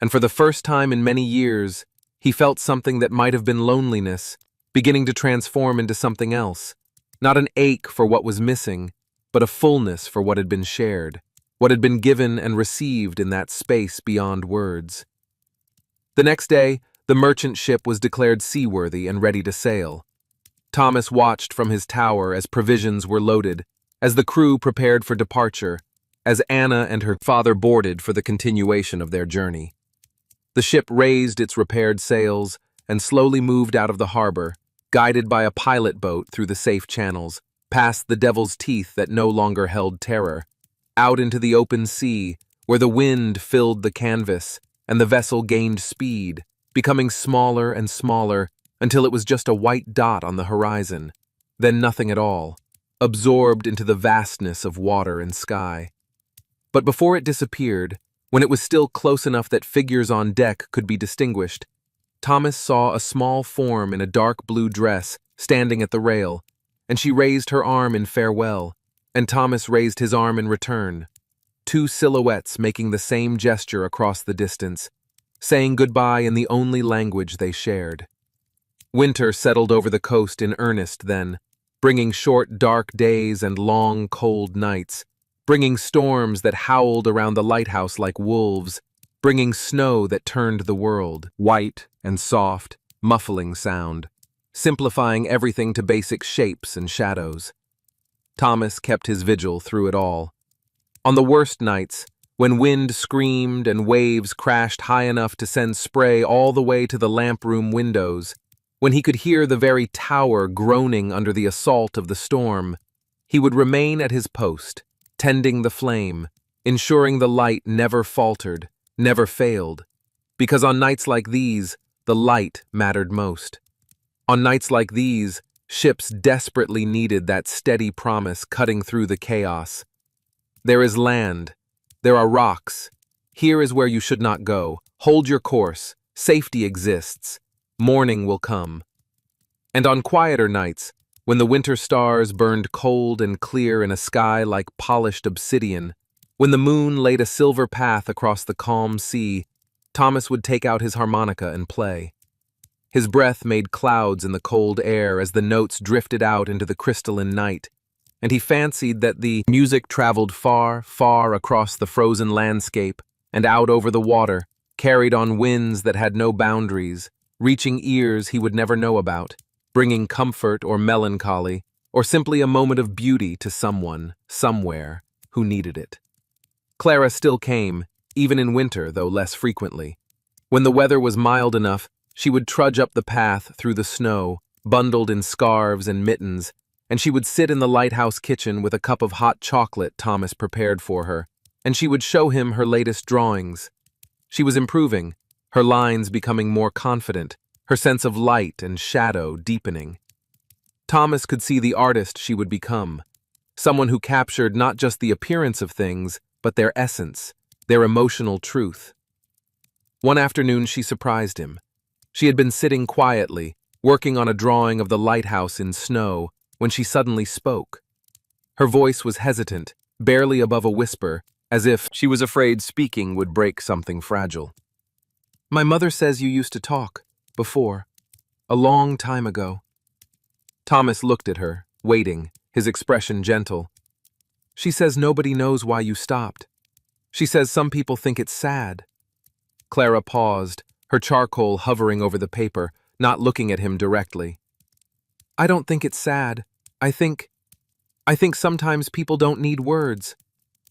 And for the first time in many years, he felt something that might have been loneliness, beginning to transform into something else. Not an ache for what was missing, but a fullness for what had been shared, what had been given and received in that space beyond words. The next day, the merchant ship was declared seaworthy and ready to sail. Thomas watched from his tower as provisions were loaded, as the crew prepared for departure, as Anna and her father boarded for the continuation of their journey. The ship raised its repaired sails and slowly moved out of the harbor, guided by a pilot boat through the safe channels, past the devil's teeth that no longer held terror, out into the open sea, where the wind filled the canvas and the vessel gained speed, becoming smaller and smaller until it was just a white dot on the horizon, then nothing at all, absorbed into the vastness of water and sky. But before it disappeared, when it was still close enough that figures on deck could be distinguished, Thomas saw a small form in a dark blue dress standing at the rail, and she raised her arm in farewell, and Thomas raised his arm in return, two silhouettes making the same gesture across the distance, saying goodbye in the only language they shared. Winter settled over the coast in earnest then, bringing short, dark days and long, cold nights, bringing storms that howled around the lighthouse like wolves, bringing snow that turned the world, white and soft, muffling sound, simplifying everything to basic shapes and shadows. Thomas kept his vigil through it all. On the worst nights, when wind screamed and waves crashed high enough to send spray all the way to the lamp room windows, when he could hear the very tower groaning under the assault of the storm, he would remain at his post, tending the flame, ensuring the light never faltered, never failed, because on nights like these, the light mattered most. On nights like these, ships desperately needed that steady promise cutting through the chaos. There is land. There are rocks. Here is where you should not go. Hold your course. Safety exists. Morning will come. And on quieter nights, when the winter stars burned cold and clear in a sky like polished obsidian, when the moon laid a silver path across the calm sea, Thomas would take out his harmonica and play. His breath made clouds in the cold air as the notes drifted out into the crystalline night, and he fancied that the music traveled far, far across the frozen landscape and out over the water, carried on winds that had no boundaries, reaching ears he would never know about, bringing comfort or melancholy, or simply a moment of beauty to someone, somewhere, who needed it. Clara still came, even in winter, though less frequently. When the weather was mild enough, she would trudge up the path through the snow, bundled in scarves and mittens, and she would sit in the lighthouse kitchen with a cup of hot chocolate Thomas prepared for her, and she would show him her latest drawings. She was improving, her lines becoming more confident, her sense of light and shadow deepening. Thomas could see the artist she would become, someone who captured not just the appearance of things, but their essence, their emotional truth. One afternoon she surprised him. She had been sitting quietly, working on a drawing of the lighthouse in snow, when she suddenly spoke. Her voice was hesitant, barely above a whisper, as if she was afraid speaking would break something fragile. My mother says you used to talk, before, a long time ago. Thomas looked at her, waiting, his expression gentle. She says nobody knows why you stopped. She says some people think it's sad. Clara paused, her charcoal hovering over the paper, not looking at him directly. I don't think it's sad. I think sometimes people don't need words.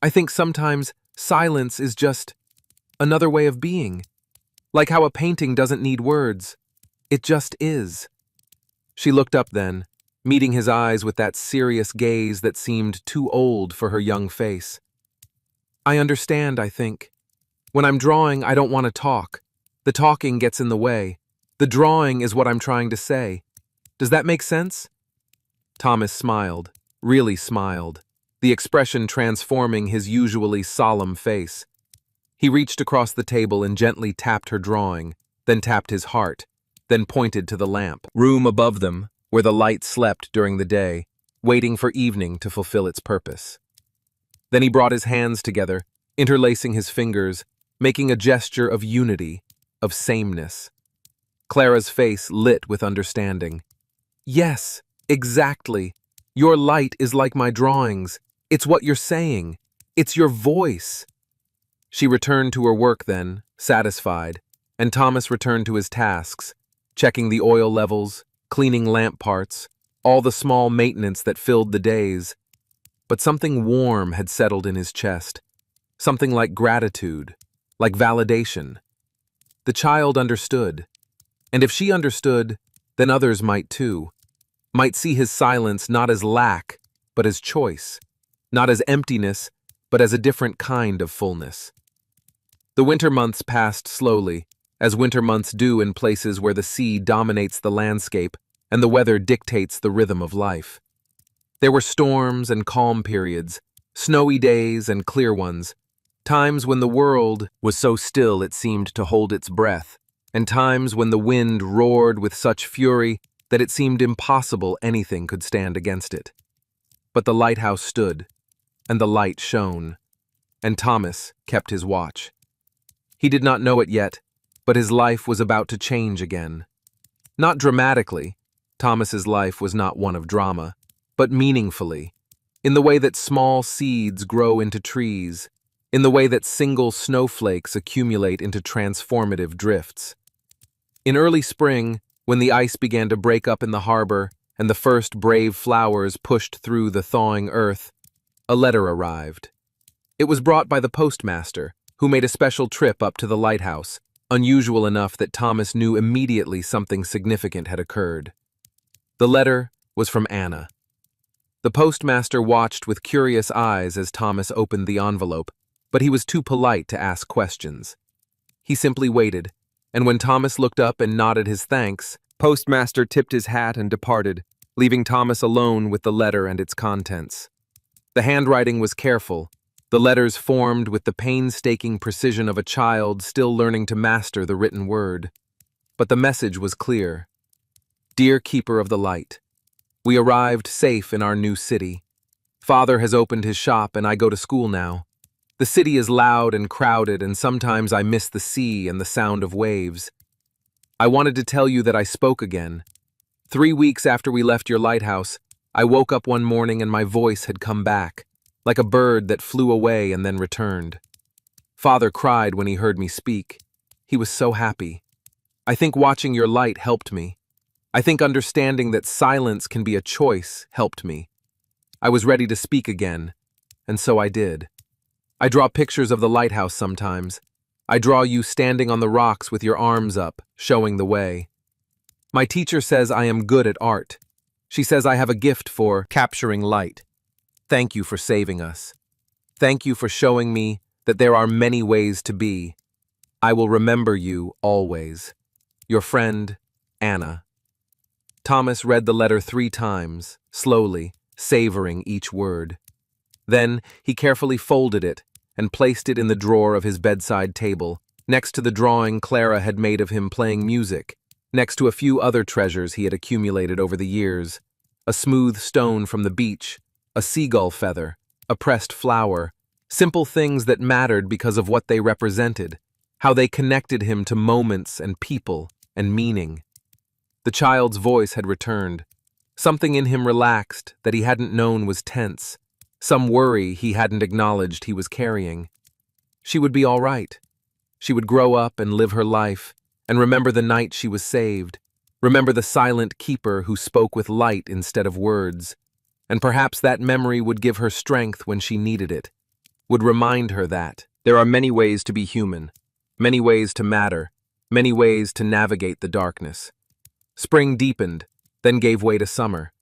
I think sometimes silence is just another way of being. Like how a painting doesn't need words. It just is. She looked up then, meeting his eyes with that serious gaze that seemed too old for her young face. I understand, I think. When I'm drawing, I don't want to talk. The talking gets in the way. The drawing is what I'm trying to say. Does that make sense? Thomas smiled, really smiled, the expression transforming his usually solemn face. He reached across the table and gently tapped her drawing, then tapped his heart, then pointed to the lamp, room above them, where the light slept during the day, waiting for evening to fulfill its purpose. Then he brought his hands together, interlacing his fingers, making a gesture of unity, of sameness. Clara's face lit with understanding. Yes, exactly. Your light is like my drawings. It's what you're saying. It's your voice. She returned to her work then, satisfied, and Thomas returned to his tasks, checking the oil levels, cleaning lamp parts, all the small maintenance that filled the days. But something warm had settled in his chest, something like gratitude, like validation. The child understood, and if she understood, then others might too, might see his silence not as lack, but as choice, not as emptiness, but as a different kind of fullness. The winter months passed slowly, as winter months do in places where the sea dominates the landscape and the weather dictates the rhythm of life. There were storms and calm periods, snowy days and clear ones, times when the world was so still it seemed to hold its breath, and times when the wind roared with such fury that it seemed impossible anything could stand against it. But the lighthouse stood, and the light shone, and Thomas kept his watch. He did not know it yet, but his life was about to change again. Not dramatically, Thomas's life was not one of drama, but meaningfully, in the way that small seeds grow into trees, in the way that single snowflakes accumulate into transformative drifts. In early spring, when the ice began to break up in the harbor and the first brave flowers pushed through the thawing earth, a letter arrived. It was brought by the postmaster, who made a special trip up to the lighthouse, unusual enough that Thomas knew immediately something significant had occurred. The letter was from Anna. The postmaster watched with curious eyes as Thomas opened the envelope, but he was too polite to ask questions. He simply waited, and when Thomas looked up and nodded his thanks, postmaster tipped his hat and departed, leaving Thomas alone with the letter and its contents. The handwriting was careful, the letters formed with the painstaking precision of a child still learning to master the written word. But the message was clear. Dear Keeper of the Light, we arrived safe in our new city. Father has opened his shop and I go to school now. The city is loud and crowded, and sometimes I miss the sea and the sound of waves. I wanted to tell you that I spoke again. 3 weeks after we left your lighthouse, I woke up one morning and my voice had come back, like a bird that flew away and then returned. Father cried when he heard me speak. He was so happy. I think watching your light helped me. I think understanding that silence can be a choice helped me. I was ready to speak again, and so I did. I draw pictures of the lighthouse sometimes. I draw you standing on the rocks with your arms up, showing the way. My teacher says I am good at art. She says I have a gift for capturing light. Thank you for saving us. Thank you for showing me that there are many ways to be. I will remember you always. Your friend, Anna. Thomas read the letter 3 times, slowly, savoring each word. Then he carefully folded it and placed it in the drawer of his bedside table, next to the drawing Clara had made of him playing music, next to a few other treasures he had accumulated over the years, a smooth stone from the beach, a seagull feather, a pressed flower, simple things that mattered because of what they represented, how they connected him to moments and people and meaning. The child's voice had returned. Something in him relaxed that he hadn't known was tense, some worry he hadn't acknowledged he was carrying. She would be all right. She would grow up and live her life, and remember the night she was saved, remember the silent keeper who spoke with light instead of words, and perhaps that memory would give her strength when she needed it, would remind her that there are many ways to be human, many ways to matter, many ways to navigate the darkness. Spring deepened, then gave way to summer.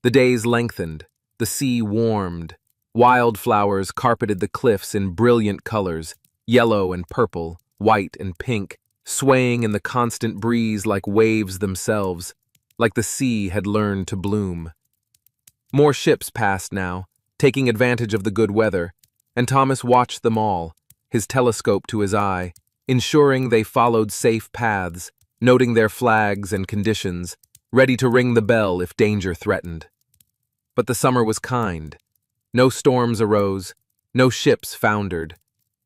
The days lengthened, the sea warmed, wildflowers carpeted the cliffs in brilliant colors, yellow and purple, white and pink, swaying in the constant breeze like waves themselves, like the sea had learned to bloom. More ships passed now, taking advantage of the good weather, and Thomas watched them all, his telescope to his eye, ensuring they followed safe paths, noting their flags and conditions, ready to ring the bell if danger threatened. But the summer was kind. No storms arose, no ships foundered.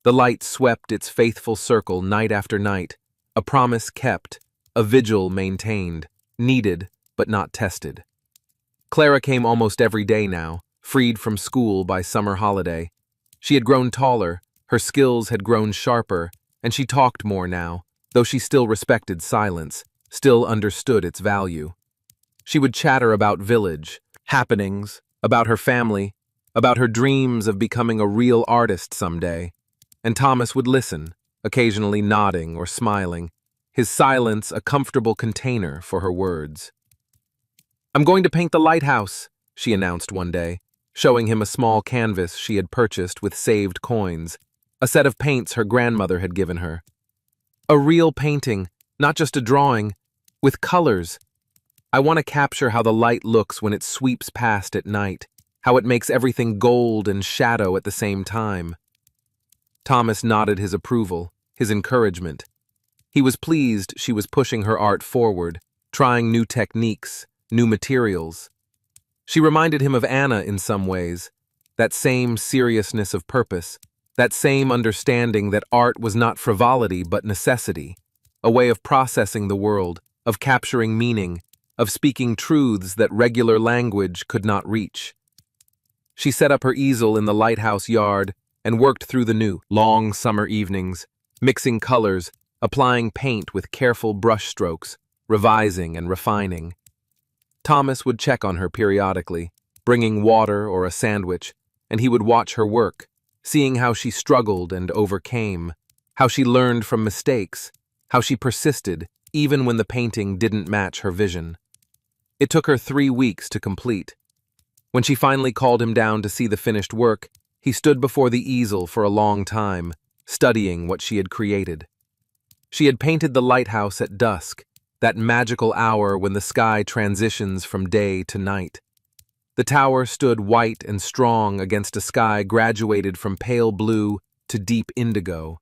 The light swept its faithful circle night after night, a promise kept, a vigil maintained, needed but not tested. Clara came almost every day now, freed from school by summer holiday. She had grown taller, her skills had grown sharper, and she talked more now, though she still respected silence, still understood its value. She would chatter about village, happenings, about her family, about her dreams of becoming a real artist someday, and Thomas would listen, occasionally nodding or smiling, his silence a comfortable container for her words. "I'm going to paint the lighthouse," she announced one day, showing him a small canvas she had purchased with saved coins, a set of paints her grandmother had given her. "A real painting, not just a drawing, with colors. I want to capture how the light looks when it sweeps past at night, how it makes everything gold and shadow at the same time." Thomas nodded his approval, his encouragement. He was pleased she was pushing her art forward, trying new techniques, new materials. She reminded him of Anna in some ways, that same seriousness of purpose, that same understanding that art was not frivolity but necessity, a way of processing the world, of capturing meaning, of speaking truths that regular language could not reach. She set up her easel in the lighthouse yard and worked through the new, long summer evenings, mixing colors, applying paint with careful brushstrokes, revising and refining. Thomas would check on her periodically, bringing water or a sandwich, and he would watch her work, seeing how she struggled and overcame, how she learned from mistakes, how she persisted even when the painting didn't match her vision. It took her 3 weeks to complete. When she finally called him down to see the finished work, he stood before the easel for a long time, studying what she had created. She had painted the lighthouse at dusk, that magical hour when the sky transitions from day to night. The tower stood white and strong against a sky graduated from pale blue to deep indigo,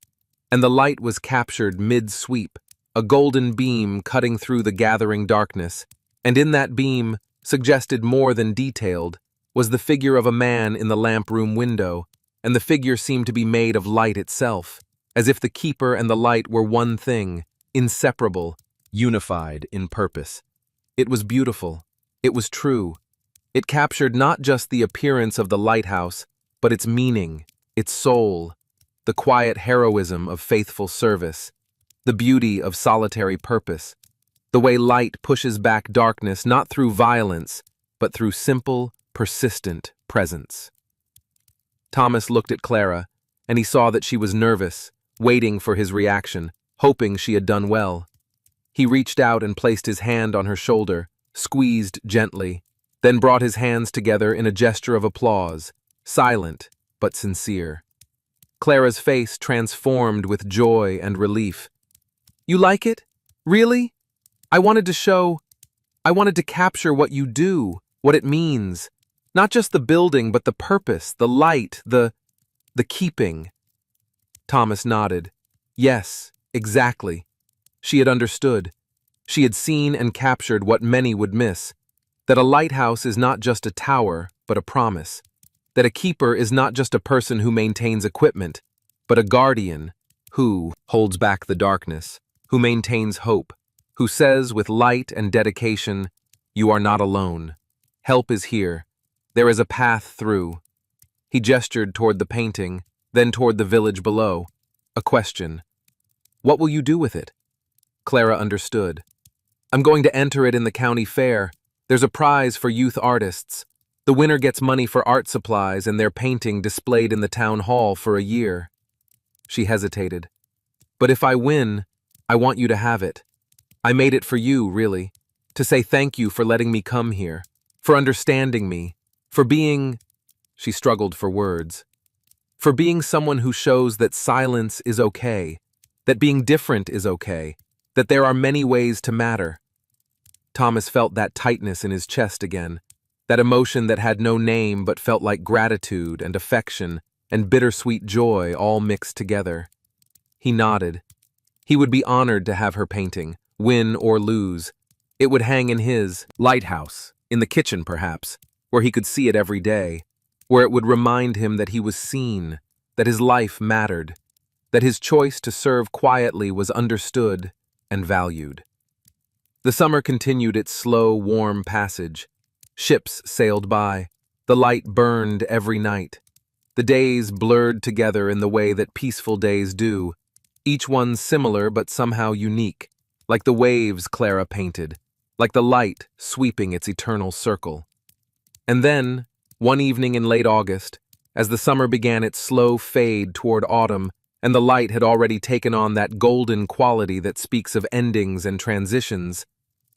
and the light was captured mid-sweep, a golden beam cutting through the gathering darkness, and in that beam, suggested more than detailed, was the figure of a man in the lamp room window, and the figure seemed to be made of light itself, as if the keeper and the light were one thing, inseparable, unified in purpose. It was beautiful. It was true. It captured not just the appearance of the lighthouse, but its meaning, its soul, the quiet heroism of faithful service, the beauty of solitary purpose, the way light pushes back darkness not through violence, but through simple, persistent presence. Thomas looked at Clara, and he saw that she was nervous, waiting for his reaction, hoping she had done well. He reached out and placed his hand on her shoulder, squeezed gently, then brought his hands together in a gesture of applause, silent but sincere. Clara's face transformed with joy and relief. "You like it? Really? I wanted to capture what you do, what it means. Not just the building, but the purpose, the light, the keeping." Thomas nodded. Yes, exactly. She had understood. She had seen and captured what many would miss, that a lighthouse is not just a tower, but a promise, that a keeper is not just a person who maintains equipment, but a guardian who holds back the darkness, who maintains hope, who says with light and dedication, "You are not alone. Help is here. There is a path through." He gestured toward the painting, then toward the village below. A question. "What will you do with it?" Clara understood. "I'm going to enter it in the county fair. There's a prize for youth artists. The winner gets money for art supplies and their painting displayed in the town hall for a year." She hesitated. "But if I win, I want you to have it. I made it for you, really, to say thank you for letting me come here, for understanding me, for being—" she struggled for words, "for being someone who shows that silence is okay, that being different is okay, that there are many ways to matter." Thomas felt that tightness in his chest again, that emotion that had no name but felt like gratitude and affection and bittersweet joy all mixed together. He nodded. He would be honored to have her painting, win or lose. It would hang in his lighthouse, in the kitchen perhaps, where he could see it every day, where it would remind him that he was seen, that his life mattered, that his choice to serve quietly was understood and valued. The summer continued its slow, warm passage. Ships sailed by. The light burned every night. The days blurred together in the way that peaceful days do, each one similar but somehow unique, like the waves Clara painted, like the light sweeping its eternal circle. And then, one evening in late August, as the summer began its slow fade toward autumn, and the light had already taken on that golden quality that speaks of endings and transitions,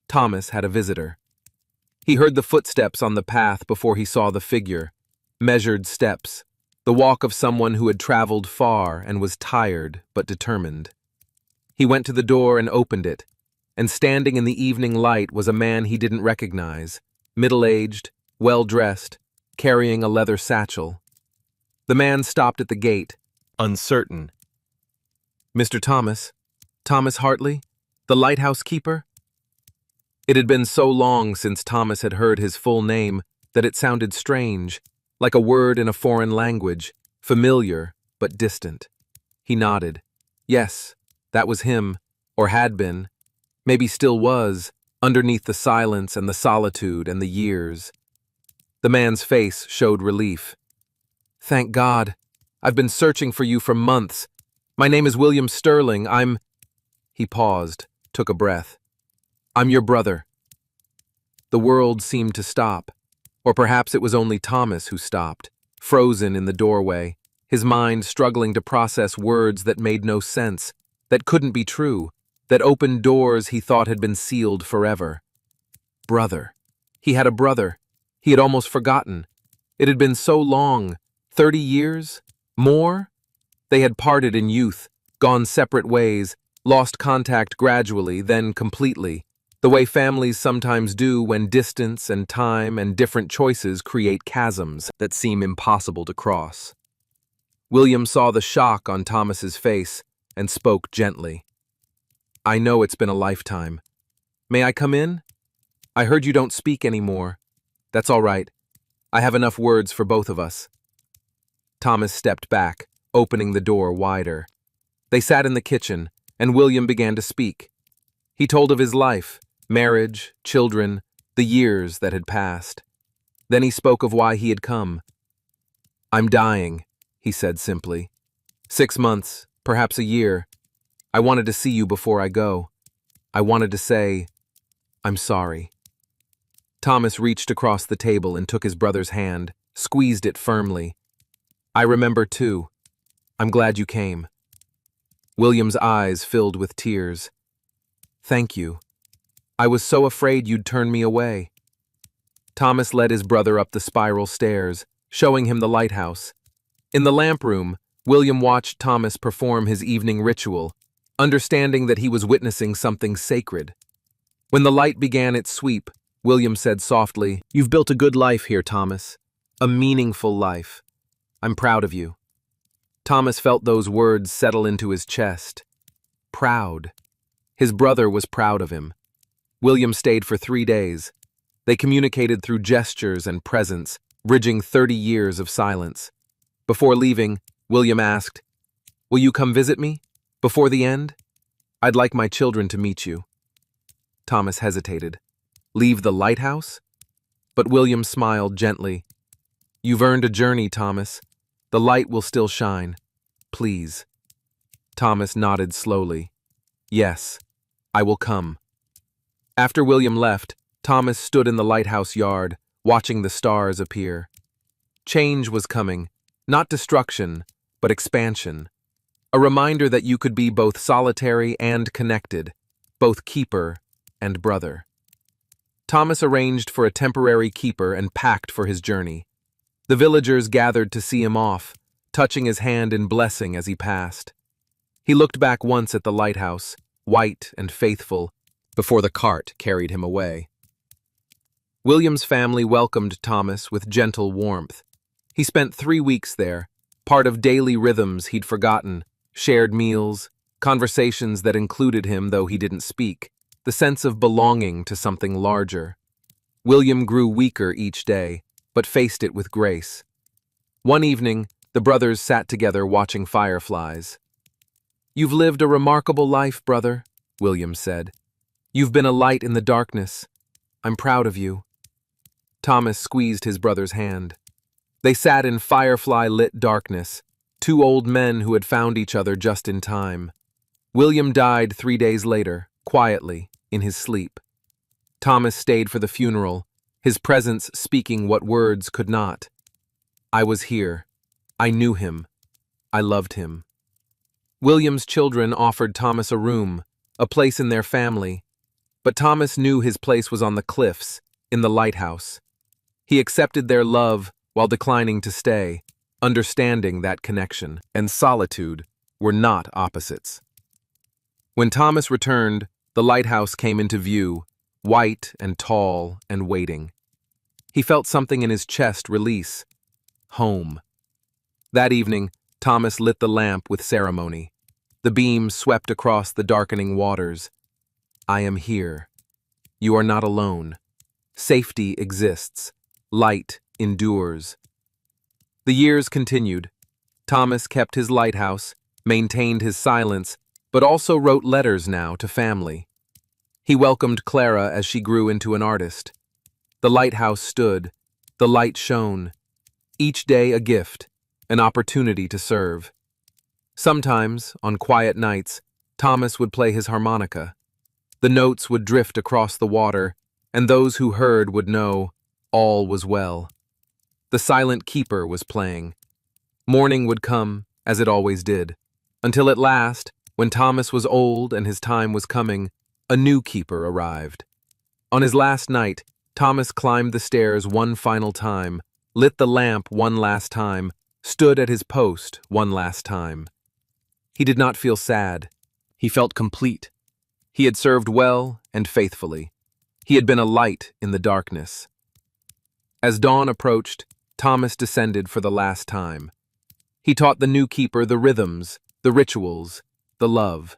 Thomas had a visitor. He heard the footsteps on the path before he saw the figure, measured steps, the walk of someone who had traveled far and was tired but determined. He went to the door and opened it, and standing in the evening light was a man he didn't recognize, middle-aged, well-dressed, carrying a leather satchel. The man stopped at the gate, uncertain. "Mr. Thomas? Thomas Hartley? The lighthouse keeper?" It had been so long since Thomas had heard his full name that it sounded strange, like a word in a foreign language, familiar but distant. He nodded. Yes, that was him, or had been, maybe still was, underneath the silence and the solitude and the years. The man's face showed relief. "Thank God. I've been searching for you for months. My name is William Sterling. He paused, took a breath. "I'm your brother." The world seemed to stop, or perhaps it was only Thomas who stopped, frozen in the doorway, his mind struggling to process words that made no sense, that couldn't be true, that opened doors he thought had been sealed forever. Brother. He had a brother. He had almost forgotten. It had been so long, 30 years? More? They had parted in youth, gone separate ways, lost contact gradually, then completely, the way families sometimes do when distance and time and different choices create chasms that seem impossible to cross. William saw the shock on Thomas's face and spoke gently. "I know it's been a lifetime. May I come in? I heard you don't speak anymore. That's all right. I have enough words for both of us." Thomas stepped back, opening the door wider. They sat in the kitchen, and William began to speak. He told of his life, marriage, children, the years that had passed. Then he spoke of why he had come. "I'm dying," he said simply. 6 months, perhaps a year. I wanted to see you before I go. I wanted to say, I'm sorry." Thomas reached across the table and took his brother's hand, squeezed it firmly. "I remember too. I'm glad you came." William's eyes filled with tears. "Thank you. I was so afraid you'd turn me away." Thomas led his brother up the spiral stairs, showing him the lighthouse. In the lamp room, William watched Thomas perform his evening ritual, understanding that he was witnessing something sacred. When the light began its sweep, William said softly, "You've built a good life here, Thomas. A meaningful life. I'm proud of you." Thomas felt those words settle into his chest. Proud. His brother was proud of him. William stayed for 3 days. They communicated through gestures and presence, bridging 30 years of silence. Before leaving, William asked, "Will you come visit me? Before the end, I'd like my children to meet you. Thomas hesitated. Leave the lighthouse? But William smiled gently. You've earned a journey, Thomas. The light will still shine. Please. Thomas nodded slowly. Yes, I will come. After William left, Thomas stood in the lighthouse yard, watching the stars appear. Change was coming, not destruction, but expansion. A reminder that you could be both solitary and connected, both keeper and brother. Thomas arranged for a temporary keeper and packed for his journey. The villagers gathered to see him off, touching his hand in blessing as he passed. He looked back once at the lighthouse, white and faithful, before the cart carried him away. William's family welcomed Thomas with gentle warmth. He spent 3 weeks there, part of daily rhythms he'd forgotten, shared meals, conversations that included him though he didn't speak, the sense of belonging to something larger. William grew weaker each day, but faced it with grace. One evening, the brothers sat together watching fireflies. You've lived a remarkable life, brother, William said. You've been a light in the darkness. I'm proud of you. Thomas squeezed his brother's hand. They sat in firefly-lit darkness, 2 old men who had found each other just in time. William died 3 days later, quietly, in his sleep. Thomas stayed for the funeral, his presence speaking what words could not. I was here. I knew him. I loved him. William's children offered Thomas a room, a place in their family, but Thomas knew his place was on the cliffs, in the lighthouse. He accepted their love while declining to stay, understanding that connection and solitude were not opposites. When Thomas returned, the lighthouse came into view, white and tall and waiting. He felt something in his chest release. Home. That evening, Thomas lit the lamp with ceremony. The beam swept across the darkening waters. I am here. You are not alone. Safety exists. Light endures. The years continued. Thomas kept his lighthouse, maintained his silence, but also wrote letters now to family. He welcomed Clara as she grew into an artist. The lighthouse stood. The light shone. Each day a gift, an opportunity to serve. Sometimes, on quiet nights, Thomas would play his harmonica. The notes would drift across the water, and those who heard would know all was well. The Silent Keeper was playing. Morning would come, as it always did, until at last, when Thomas was old and his time was coming, a new keeper arrived. On his last night, Thomas climbed the stairs one final time, lit the lamp one last time, stood at his post one last time. He did not feel sad. He felt complete. He had served well and faithfully. He had been a light in the darkness. As dawn approached, Thomas descended for the last time. He taught the new keeper the rhythms, the rituals, the love.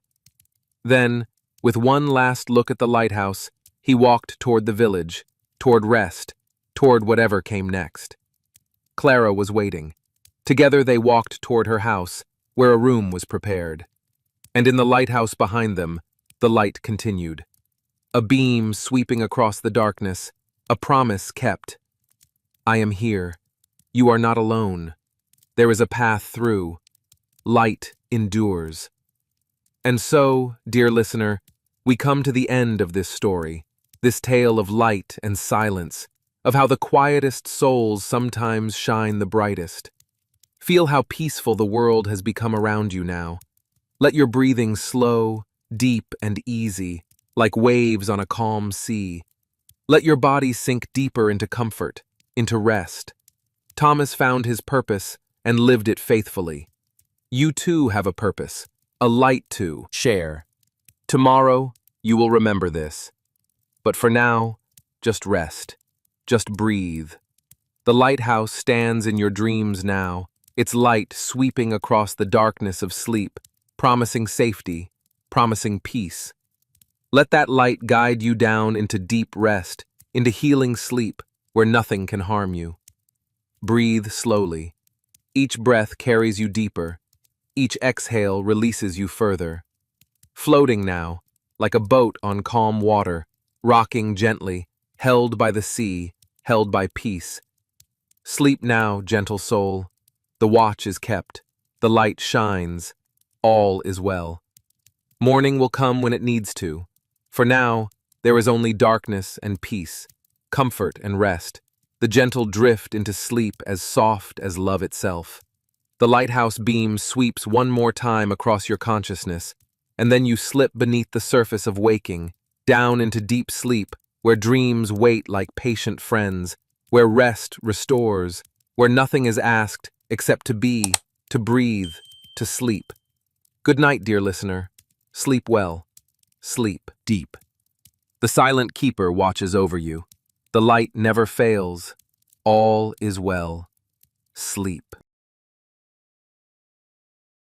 Then, with one last look at the lighthouse, he walked toward the village, toward rest, toward whatever came next. Clara was waiting. Together they walked toward her house, where a room was prepared. And in the lighthouse behind them, the light continued. A beam sweeping across the darkness, a promise kept. I am here. You are not alone. There is a path through. Light endures. And so, dear listener, we come to the end of this story, this tale of light and silence, of how the quietest souls sometimes shine the brightest. Feel how peaceful the world has become around you now. Let your breathing slow, deep, and easy, like waves on a calm sea. Let your body sink deeper into comfort, into rest. Thomas found his purpose and lived it faithfully. You too have a purpose, a light to share. Tomorrow, you will remember this. But for now, just rest. Just breathe. The lighthouse stands in your dreams now, its light sweeping across the darkness of sleep, promising safety, promising peace. Let that light guide you down into deep rest, into healing sleep where nothing can harm you. Breathe slowly. Each breath carries you deeper. Each exhale releases you further. Floating now, like a boat on calm water, rocking gently, held by the sea, held by peace. Sleep now, gentle soul. The watch is kept. The light shines. All is well. Morning will come when it needs to. For now, there is only darkness and peace, comfort and rest, the gentle drift into sleep as soft as love itself. The lighthouse beam sweeps one more time across your consciousness, and then you slip beneath the surface of waking, down into deep sleep, where dreams wait like patient friends, where rest restores, where nothing is asked except to be, to breathe, to sleep. Good night, dear listener. Sleep well. Sleep deep. The silent keeper watches over you. The light never fails. All is well. Sleep.